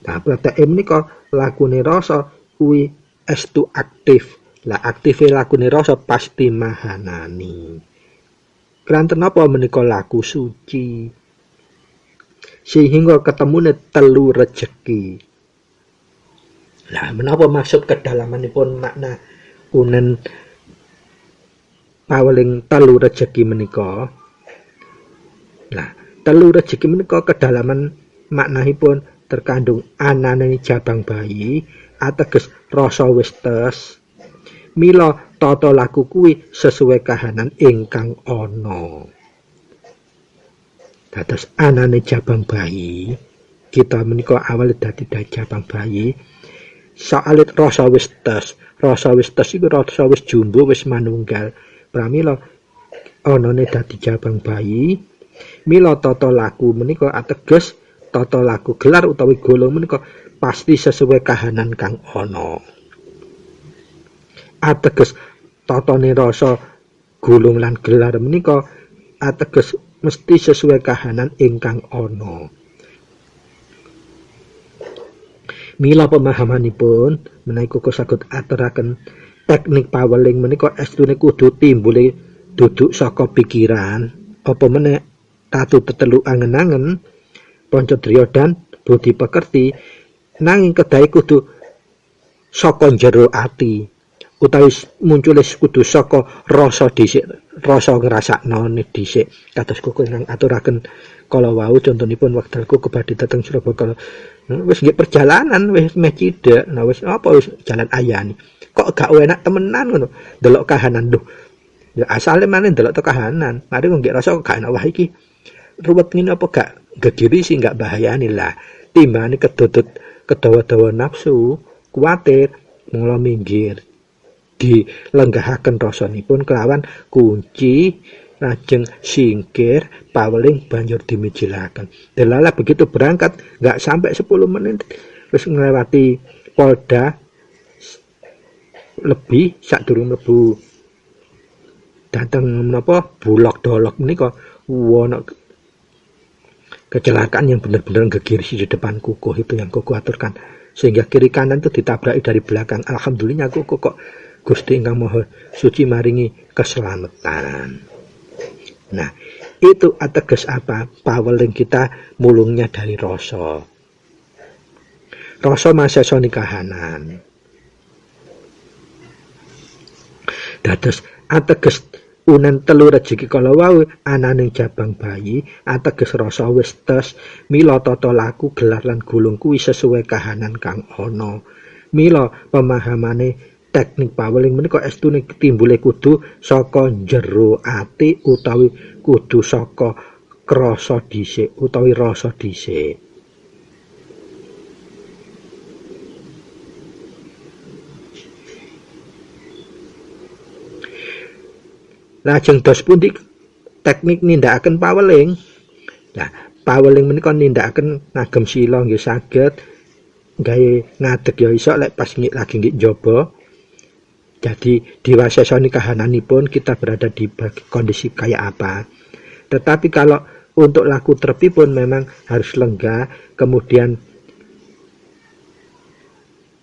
Nah pleteke menika lakune rasa kuwi estu aktif. Lah aktive lakune rasa pasti mahanani. Kranten napa menika laku suci. Sehingga ketemune telu rejeki. Lah menapa maksud kedalamanipun makna unen paweling telu rejeki menika? Lah, telu rejeki menika kedalaman maknahipun terkandung anane jabang bayi, ateges rasa wis tes. Mila tata laku kuwi sesuai kahanan ingkang ana. Dados anane jabang bayi, kita menika awale dadi jabang bayi. Soalit rasa wis tes. Rasa wis tes iku rasa wis jumbo wis manunggal. Pramila anane dadi jabang bayi, mila tata laku menika ateges tata laku gelar utawi golong menika pasti sesuai kahanan kang ana. Ateges tatane rasa golong lan gelar menika ateges mesti sesuai kahanan ingkang ana. Mila pemahamanipun menawi kok saged aturaken teknik paweling menika estune kudu timbule duduk saka pikiran apa meneh tatu tetelu angen-angen Pancadriya dan budi pekerti nanging kedahe kudu saka jero ati utawi muncule kudu saka rasa dhisik rasa ngrasakno dhisik kados kok nang aturaken kala wau contonipun wekdalku kebadhe dateng Surabaya wis nggih perjalanan wis meh cidek nah wis apa wis jalan ayani kok gak enak temenan ngono delok kahanan lho ya asale maneh delok to kahanan mari nggih rasa gak enak wah iki ruwet ngene apa gak gegiri sih gak bahayani lah timbane kedodot kedawa-dawa nafsu kuwatir mula minggir dilenggahaken rasanipun kelawan kunci lajeng singkir paweling banjur dimijilaken. Delala begitu berangkat nggak sampai 10 menit wis nglewati Polda lebih sadurung mlebu dateng menapa Bulog Dolok menika wono kecelakaan yang benar-benar gegirisi di depan kukuh itu yang kukuh aturkan sehingga kiri kanan itu ditabraki dari belakang. Alhamdulillah kukuh kok Gusti Ingkang Maha Suci maringi keselamatan. Nah, itu ateges apa? Paweling kita mulungnya dari rasa. Rasa masesa kahanan. Dados ateges unen telu rejeki kala wau ananing jabang bayi, ateges rasa wis tes, mila tata laku gelar lan gulung kuwi sesuai kahanan kang ana. Mila pemahamane teknik paweling menika estune timbule kudu saka jero ati utawi kudu saka krasa dhisik utawi rasa dhisik. Lajeng dos pundi teknik nindakaken paweling? Nah, paweling menika nindakaken ngagem sila nggih saged gawe ngadeg ya iso lek pas lagi nggih njaba. Jadi diwasesoni kahananipun kita berada di kondisi kayak apa. Tetapi kalau untuk laku trepi pun memang harus lengah, kemudian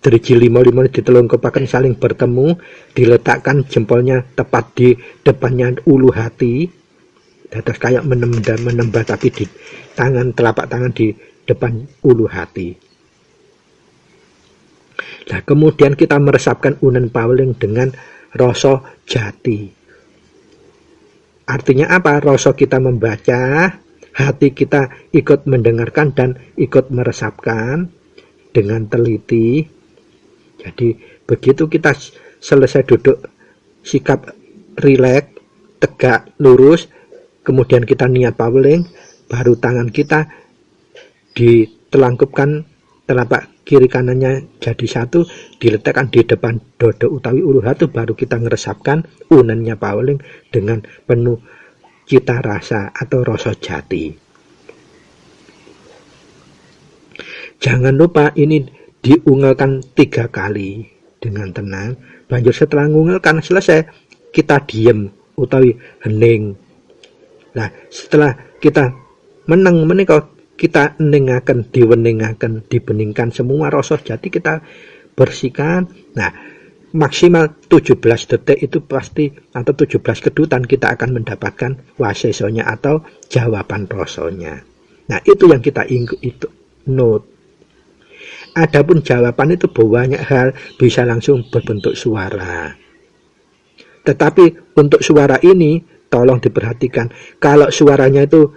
driji limo-limo ditelungkupaken saling bertemu, diletakkan jempolnya tepat di depannya ulu hati, dados kayak menembah tapi di tangan telapak tangan di depan ulu hati. Nah, kemudian kita meresapkan unen paweling dengan rasa jati. Artinya apa? Rasa kita membaca, hati kita ikut mendengarkan dan ikut meresapkan dengan teliti. Jadi begitu kita selesai duduk sikap rileks, tegak, lurus, kemudian kita niat paweling, baru tangan kita ditelangkupkan telapak kiri kanannya jadi satu, diletakkan di depan dodo utawi ulu hati, baru kita ngeresapkan unennya paweling dengan penuh cita rasa atau rasa jati. Jangan lupa ini diungelkan 3 kali dengan tenang. Banjur setelah ngungelkan selesai, kita diem utawi hening. Nah, setelah kita meneng menika kita ningaken, diweningaken, dibeningkan semua rasa jati kita bersihkan. Nah, maksimal 17 detik itu pasti atau 17 kedutan kita akan mendapatkan wasesonya atau jawaban rasanya. Nah, itu yang kita itu note. Adapun jawaban itu banyak hal bisa langsung berbentuk suara. Tetapi untuk suara ini tolong diperhatikan. Kalau suaranya itu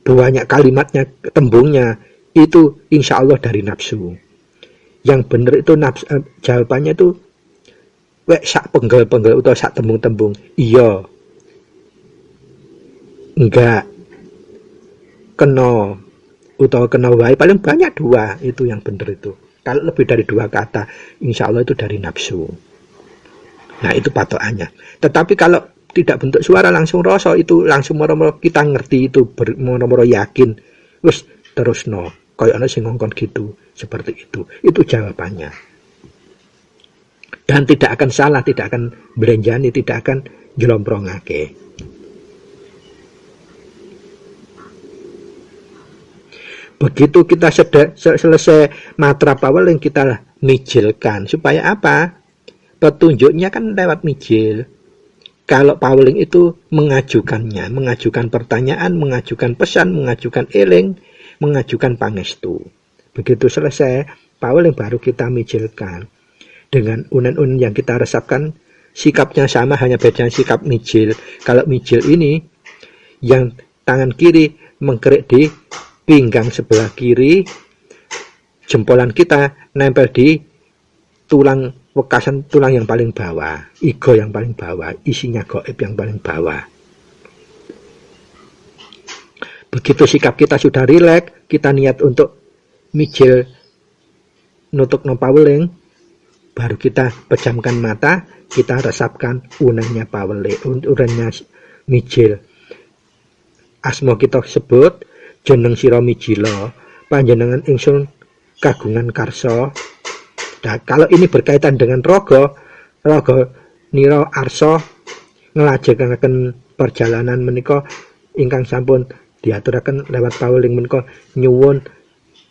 banyak kalimatnya, tembungnya, itu insya Allah dari nafsu. Yang benar itu nafsu, jawabannya itu wek sak penggel-penggel atau sak tembung-tembung. Iya. Enggak. Kena atau kena wae, paling banyak 2, itu yang benar itu. Kalau lebih dari 2 kata, insya Allah itu dari nafsu. Nah, itu patokannya. Tetapi kalau tidak bentuk suara langsung rasa, itu langsung moro-moro kita ngerti, itu moro-moro yakin, wis terus no, kayak ana sing ngongkon gitu, seperti itu jawabannya. Dan tidak akan salah, tidak akan belenjani, tidak akan jelomprongake. Begitu kita selesai matra paweling, kita mijilkan. Supaya apa? Petunjuknya kan lewat mijil. Kalau paweling itu mengajukannya, mengajukan pertanyaan, mengajukan pesan, mengajukan eling, mengajukan pangestu. Begitu selesai paweling baru kita mijilkan. Dengan unen-unen yang kita resapkan, sikapnya sama, hanya beda sikap mijil. Kalau mijil ini, yang tangan kiri mengkerik di pinggang sebelah kiri, jempolan kita nempel di tulang wekasan, tulang yang paling bawah, igo yang paling bawah, isinya goib yang paling bawah. Begitu sikap kita sudah rileks, kita niat untuk mijil nutuk no paweling, baru kita pejamkan mata, kita resapkan unennya paweling, unennya mijil. Asma kita sebut, jeneng sira mijila, panjenengan ingsun kagungan karsa. Nah, kalau ini berkaitan dengan rogo nira arsa nglajengaken perjalanan menika ingkang sampun diaturaken lewat paweling menika, nyuwun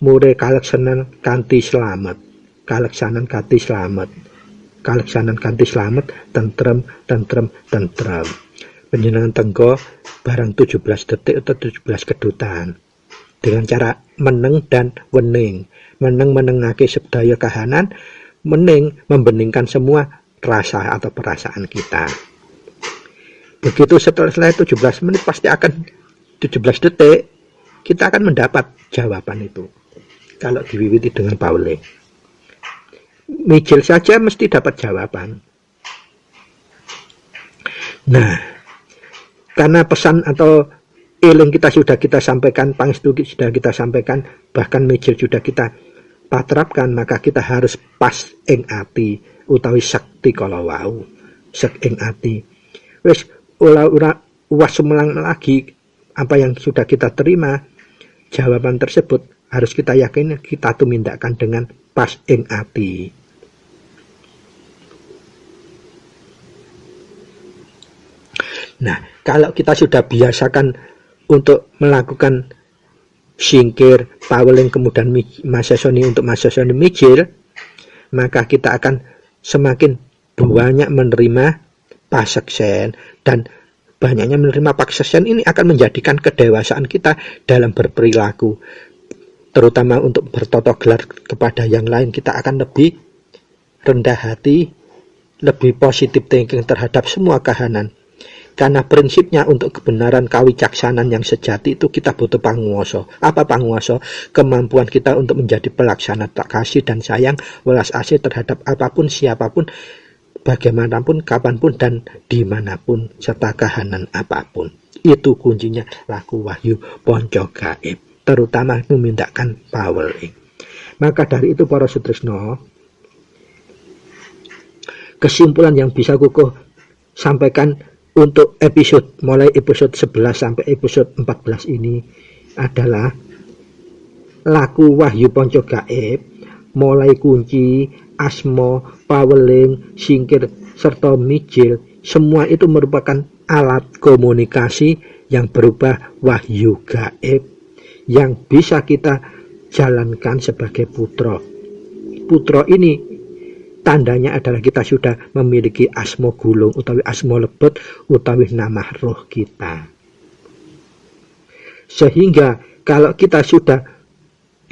mure kaleksanan kanthi slamet. Kaleksanan kanthi slamet. Kaleksanan kanthi slamet, tentrem. Panjenengan tenggo barang 17 detik atau 17 kedutan. Dengan cara meneng dan wening. Meneng menengake sedaya kahanan, mening membeningkan semua rasa atau perasaan kita. Begitu setelah 17 menit pasti akan 17 detik kita akan mendapat jawaban itu. Kalau diwiwiti dengan paweling. Mijil saja mesti dapat jawaban. Nah, karena pesan atau eling kita sudah kita sampaikan, pangestu sudah kita sampaikan, bahkan mijil sudah kita patrapkan, maka kita harus pas ing ati utawi sakti kala wau. Sek ing ati. Wis ora uwas semelang lagi apa yang sudah kita terima, jawaban tersebut harus kita yakini, kita tumindakkan dengan pas ing ati. Nah, kalau kita sudah biasakan untuk melakukan singkir, paweling, kemudian masesoni untuk masesoni mijil, maka kita akan semakin banyak menerima paseksen, dan banyaknya menerima paseksen ini akan menjadikan kedewasaan kita dalam berperilaku, terutama untuk bertata gelar kepada yang lain. Kita akan lebih rendah hati, lebih positif thinking terhadap semua kahanan. Karena prinsipnya untuk kebenaran kawicaksanan yang sejati itu kita butuh panguwasa. Apa panguwasa? Kemampuan kita untuk menjadi pelaksana tak kasih dan sayang, welas asih terhadap apapun, siapapun, bagaimanapun, kapanpun, dan dimanapun, serta kahanan apapun. Itu kuncinya laku wahyu ponco gaib, terutama memindahkan paweling. Maka dari itu para sutresna, kesimpulan yang bisa kukuh sampaikan untuk episode mulai episode 11 sampai episode 14 ini adalah laku wahyu ponco gaib, mulai kunci, asma, paweling, singkir, serta mijil, semua itu merupakan alat komunikasi yang berubah wahyu gaib yang bisa kita jalankan sebagai putra. Putra ini tandanya adalah kita sudah memiliki asma gulung utawi asma lebet utawi nama roh kita. Sehingga kalau kita sudah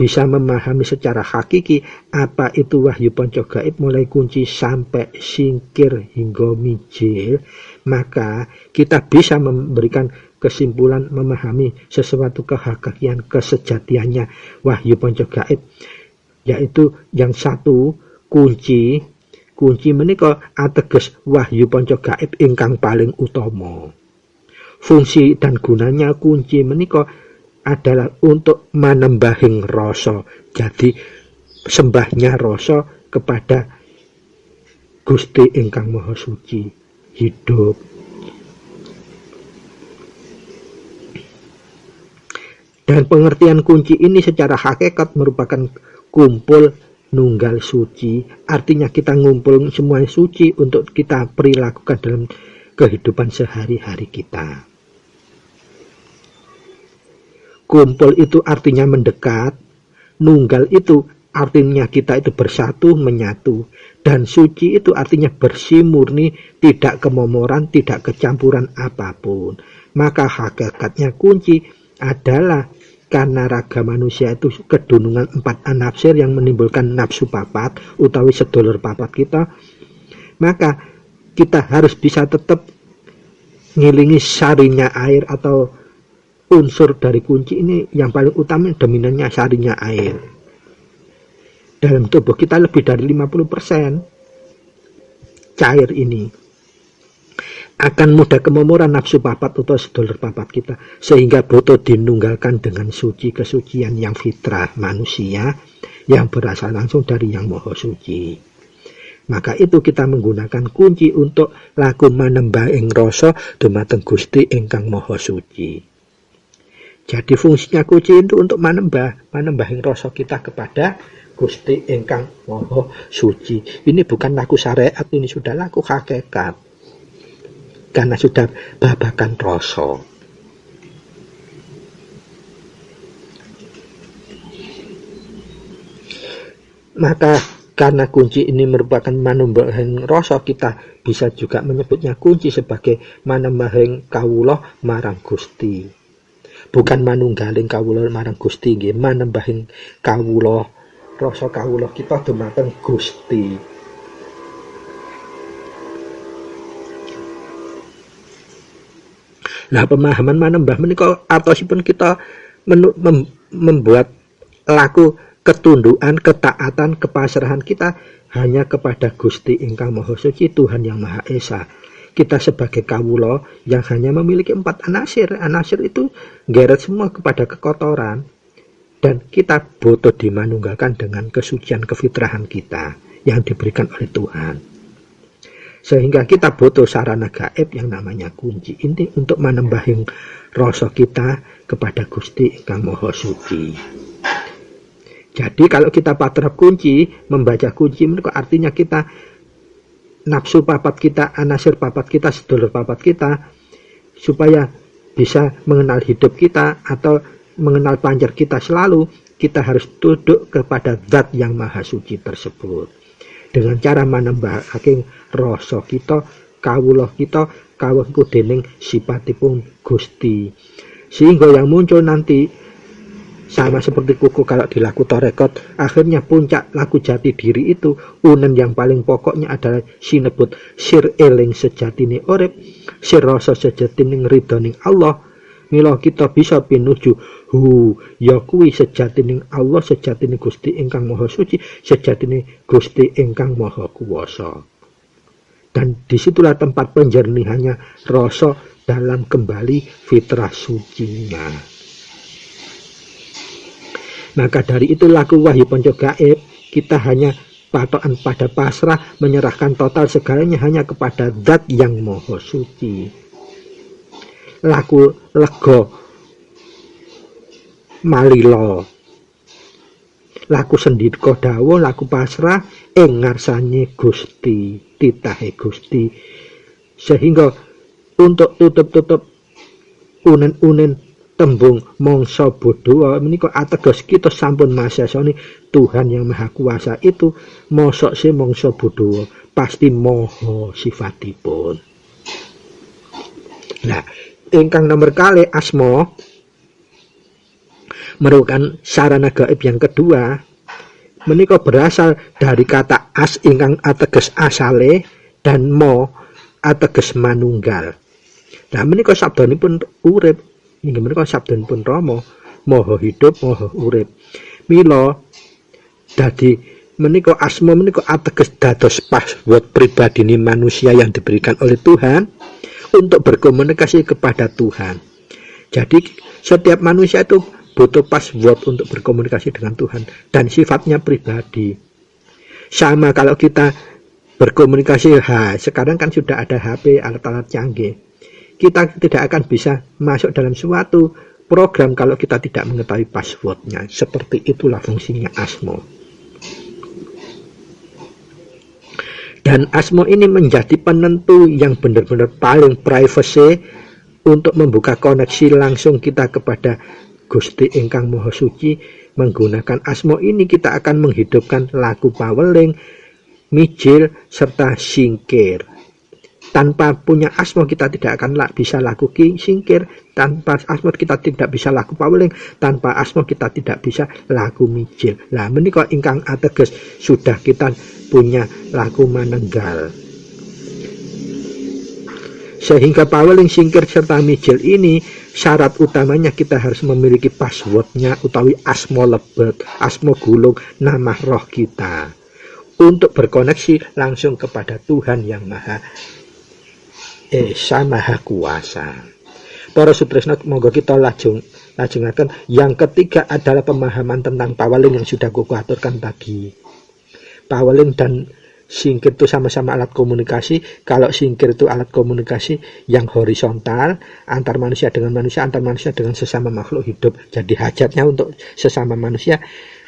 bisa memahami secara hakiki apa itu wahyu ponco gaib mulai kunci sampai singkir hingga mijil, maka kita bisa memberikan kesimpulan memahami sesuatu kehakikian kesejatiannya wahyu ponco gaib, yaitu yang satu kunci menika ateges wahyu ponco gaib ingkang paling utama. Fungsi dan gunanya kunci menika adalah untuk manembahing rasa. Jadi sembahnya rasa kepada Gusti ingkang Maha Suci hidup. Dan pengertian kunci ini secara hakikat merupakan kumpul nunggal suci. Artinya kita ngumpul semua suci untuk kita perilakukan dalam kehidupan sehari-hari kita. Kumpul itu artinya mendekat, nunggal itu artinya kita itu bersatu, menyatu, dan suci itu artinya bersih, murni, tidak kemomoran, tidak kecampuran apapun. Maka hakikatnya kunci adalah karena raga manusia itu kedunungan 4 anafsir yang menimbulkan nafsu papat utawi sedulur papat kita, maka kita harus bisa tetap ngilingi sarinya air atau unsur dari kunci ini. Yang paling utama dominannya sarinya air. Dalam tubuh kita lebih dari 50% cair ini akan mudah kemomoran nafsu papat atau sedulur papat kita, sehingga butuh dinunggalkan dengan suci, kesucian yang fitrah manusia yang berasal langsung dari Yang Maha Suci. Maka itu kita menggunakan kunci untuk laku manembah ing rasa dumateng Gusti ingkang Maha Suci. Jadi fungsinya kunci itu untuk manembahing rasa kita kepada Gusti ingkang Maha Suci. Ini bukan laku syariat, ini sudah laku hakikat. Karena sudah babakan rasa. Maka karena kunci ini merupakan manembahing rasa, kita bisa juga menyebutnya kunci sebagai manembahing kawula marang Gusti. Bukan manunggaling kawula marang Gusti, nggih, manembahing kawula rasa kawula kita dumateng Gusti. Nah, pemahaman manembah menika atosipun kita membuat laku ketundukan, ketaatan, kepasrahan kita hanya kepada Gusti ingkang Maha Suci, Tuhan yang Maha Esa. Kita sebagai kawula yang hanya memiliki 4 anasir. Anasir itu geret semua kepada kekotoran. Dan kita butuh dimanunggalkan dengan kesucian kefitrahan kita yang diberikan oleh Tuhan. Sehingga kita butuh sarana gaib yang namanya kunci ini untuk manembahing rasa kita kepada Gusti ingkang Maha Suci. Jadi kalau kita patrap kunci, membaca kunci itu artinya kita nafsu papat kita, anasir papat kita, sedulur papat kita, supaya bisa mengenal hidup kita atau mengenal panjar kita selalu, kita harus tunduk kepada zat yang maha suci tersebut. Dengan cara manembah saking rasa kita, kawula kita, kawuh dening sifatipun Gusti. Sehingga yang muncul nanti sama seperti kuku kalau dilaku torekot, akhirnya puncak laku jati diri itu, unen yang paling pokoknya adalah sinebut sir eling sejatine urip, sir rasa sejatine ridhoning Allah. Mila kita bisa pinuju ya kuwi sejatine Allah, sejatine Gusti ingkang Maha Suci, sejatine Gusti ingkang Maha Kuwasa. Dan disitulah tempat penjernihannya rasa dalam kembali fitrah sucinya. Maka dari itu laku wahyu ponco gaib, kita hanya patokan pada pasrah, menyerahkan total segalanya hanya kepada zat yang maha suci. Laku lega malila, laku sendika dawa, laku pasrah ing ngarsane Gusti, titahe Gusti. Sehingga untuk tutup-tutup unen-unen tembung mangsa bodho menika ateges kita sampun masasani Tuhan yang Maha Kuasa itu mosok se mangsa bodho pasti maha sifatipun. Nah, ingkang nomor kalih asma merupakan sarana gaib yang kedua menika berasal dari kata as ingkang ateges asale dan mo ateges manunggal. Nah menika sabdanipun urip, inggih menika sabdanipun Rama, maha hidup, maha urip. Mila dadi menika asma menika ateges dados password pribadine manusia yang diberikan oleh Tuhan untuk berkomunikasi kepada Tuhan. Jadi setiap manusia itu butuh password untuk berkomunikasi dengan Tuhan dan sifatnya pribadi. Sama kalau kita berkomunikasi, sekarang kan sudah ada HP, alat-alat canggih. Kita tidak akan bisa masuk dalam suatu program kalau kita tidak mengetahui passwordnya. Seperti itulah fungsinya asma. Dan asma ini menjadi penentu yang benar-benar paling privacy untuk membuka koneksi langsung kita kepada Gusti ingkang Maha Suci. Menggunakan asma ini kita akan menghidupkan laku paweling, mijil, serta singkir. Tanpa punya asma kita tidak akan bisa laku singkir, tanpa asma kita tidak bisa laku paweling, tanpa asma kita tidak bisa laku mijil. Lah menika ingkang ateges sudah kita punya laku manunggal. Sehingga paweling, singkir, serta mijil ini syarat utamanya kita harus memiliki passwordnya utawi asma lebet, asma gulung, nama roh kita untuk berkoneksi langsung kepada Tuhan yang Maha Esa, Maha Kuasa. Para sutresna, monggo kita lajengaken. Yang ketiga adalah pemahaman tentang paweling yang sudah aku aturkan tadi. Paweling dan singkir itu sama-sama alat komunikasi. Kalau singkir itu alat komunikasi yang horizontal antar manusia dengan manusia, antar manusia dengan sesama makhluk hidup. Jadi hajatnya untuk sesama manusia,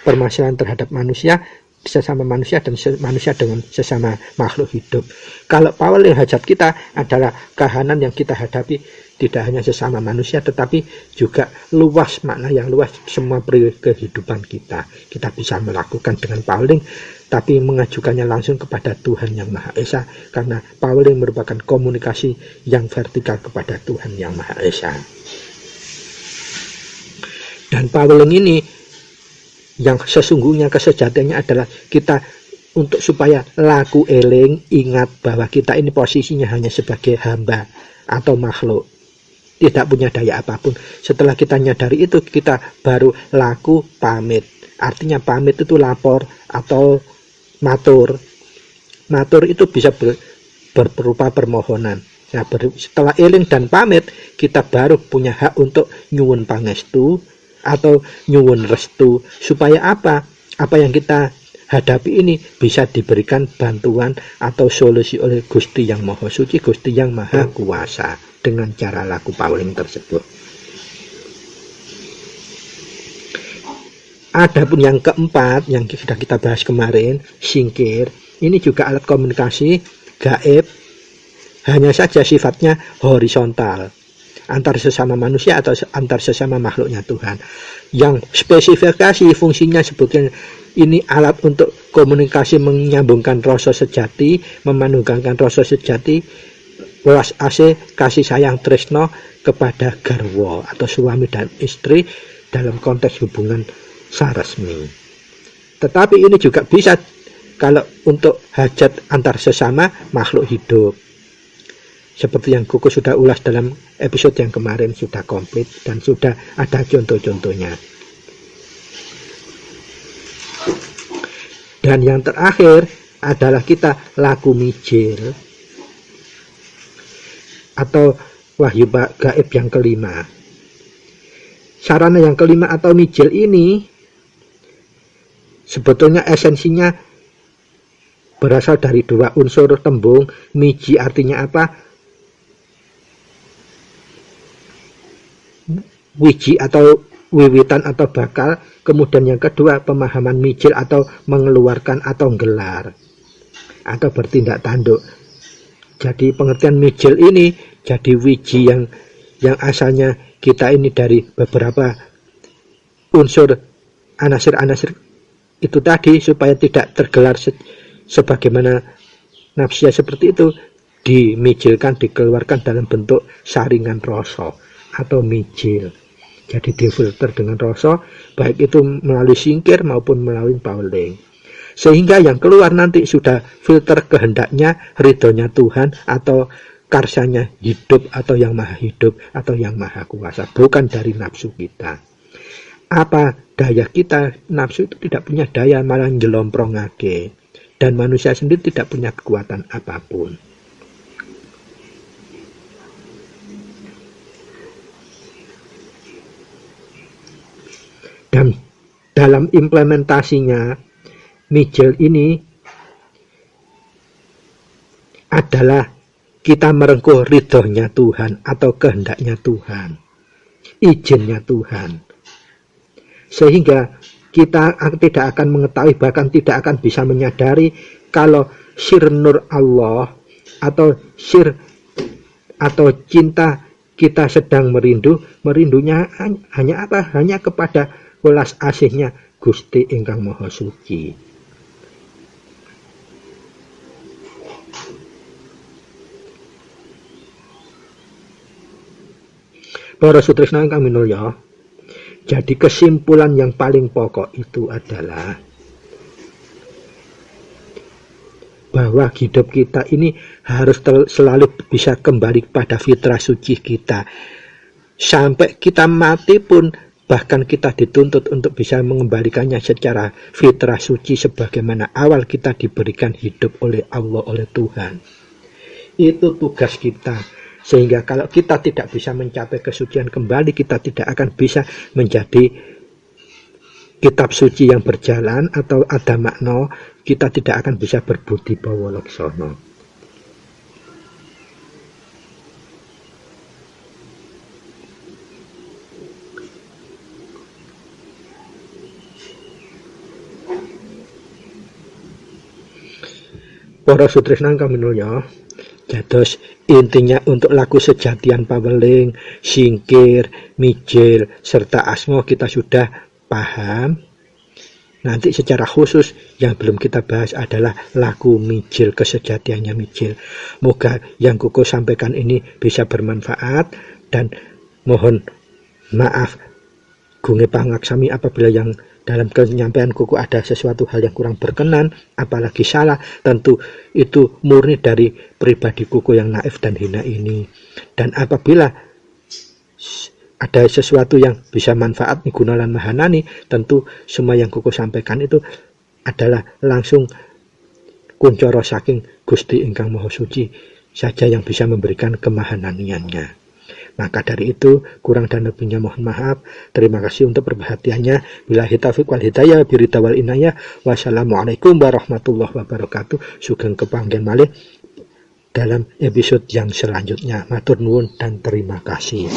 permasalahan terhadap manusia, sesama manusia dan manusia dengan sesama makhluk hidup. Kalau paweling hajat kita adalah kahanan yang kita hadapi tidak hanya sesama manusia tetapi juga luas, makna yang luas semua kehidupan kita. Kita bisa melakukan dengan paweling tapi mengajukannya langsung kepada Tuhan yang Maha Esa, karena paweling merupakan komunikasi yang vertikal kepada Tuhan yang Maha Esa. Dan paweling ini yang sesungguhnya kesejatiannya adalah kita untuk supaya laku eling, ingat bahwa kita ini posisinya hanya sebagai hamba atau makhluk, tidak punya daya apapun. Setelah kita nyadari itu, kita baru laku pamit. Artinya pamit itu lapor atau matur. Matur itu bisa berupa permohonan. Nah, setelah eling dan pamit, kita baru punya hak untuk nyuwun pangestu atau nyuwun restu, supaya apa yang kita hadapi ini bisa diberikan bantuan atau solusi oleh Gusti yang Maha Suci, Gusti yang Maha Kuasa dengan cara laku paweling tersebut. Adapun yang keempat yang sudah kita bahas kemarin, singkir, ini juga alat komunikasi gaib, hanya saja sifatnya horizontal antar sesama manusia atau antar sesama makhluknya Tuhan. Yang spesifikasi fungsinya sebetulnya ini alat untuk komunikasi, menyambungkan rasa sejati, memanunggalkan rasa sejati, welas asih, kasih sayang tresno kepada garwa atau suami dan istri dalam konteks hubungan saresmi. Tetapi ini juga bisa kalau untuk hajat antar sesama makhluk hidup. Seperti yang Kuku sudah ulas dalam episode yang kemarin, sudah komplit dan sudah ada contoh-contohnya. Dan yang terakhir adalah kita laku mijil atau wahyu gaib yang kelima. Sarana yang kelima atau mijil ini sebetulnya esensinya berasal dari dua unsur tembung. Miji artinya apa? Wiji atau wiwitan atau bakal. Kemudian yang kedua pemahaman mijil atau mengeluarkan atau gelar atau bertindak tanduk. Jadi pengertian mijil ini jadi wiji yang asalnya kita ini dari beberapa unsur anasir-anasir itu tadi, supaya tidak tergelar sebagaimana nafsia seperti itu, dimijilkan, dikeluarkan dalam bentuk saringan rasa atau mijil. Jadi difilter dengan rasa, baik itu melalui singkir maupun melalui pauling. Sehingga yang keluar nanti sudah filter kehendaknya, ridhonya Tuhan, atau karsanya hidup, atau yang maha hidup, atau yang maha kuasa, bukan dari nafsu kita. Apa daya kita? Nafsu itu tidak punya daya, malah njelomprongake. Dan manusia sendiri tidak punya kekuatan apapun. Dan dalam implementasinya, mijil ini adalah kita merengkuh ridhonya Tuhan atau kehendaknya Tuhan, izinnya Tuhan. Sehingga kita tidak akan mengetahui, bahkan tidak akan bisa menyadari kalau sir nur Allah atau sir atau cinta kita sedang merindunya hanya apa? Hanya kepada welas asihnya Gusti ingkang Maha Suci. Para sutresna ingkang minulya, jadi kesimpulan yang paling pokok itu adalah bahwa hidup kita ini harus selalu bisa kembali pada fitrah suci kita. Sampai kita mati pun bahkan kita dituntut untuk bisa mengembalikannya secara fitrah suci sebagaimana awal kita diberikan hidup oleh Allah, oleh Tuhan. Itu tugas kita. Sehingga kalau kita tidak bisa mencapai kesucian kembali, kita tidak akan bisa menjadi kitab suci yang berjalan atau ada makna, kita tidak akan bisa berbudi bawa laksana. Para sutresna ingkang minulya, dados intinya untuk laku sejatian paweling, singkir, mijil, serta asma kita sudah paham. Nanti secara khusus yang belum kita bahas adalah laku mijil, kesejatiannya mijil. Moga yang kuku sampaikan ini bisa bermanfaat, dan mohon maaf gunge pangaksami apabila yang dalam penyampaian kuku ada sesuatu hal yang kurang berkenan, apalagi salah, tentu itu murni dari pribadi kuku yang naif dan hina ini. Dan apabila ada sesuatu yang bisa manfaat migunalan mahanani, tentu semua yang kuku sampaikan itu adalah langsung kuncoro saking Gusti ingkang Maha Suci saja yang bisa memberikan kemahananiannya. Maka dari itu, kurang dan lebihnya mohon maaf. Terima kasih untuk perhatiannya. Billahi taufiq wal hidayah, birida wal inayah. Wassalamualaikum warahmatullahi wabarakatuh. Sugeng kepanggen malih dalam episode yang selanjutnya. Matur nuwun dan terima kasih.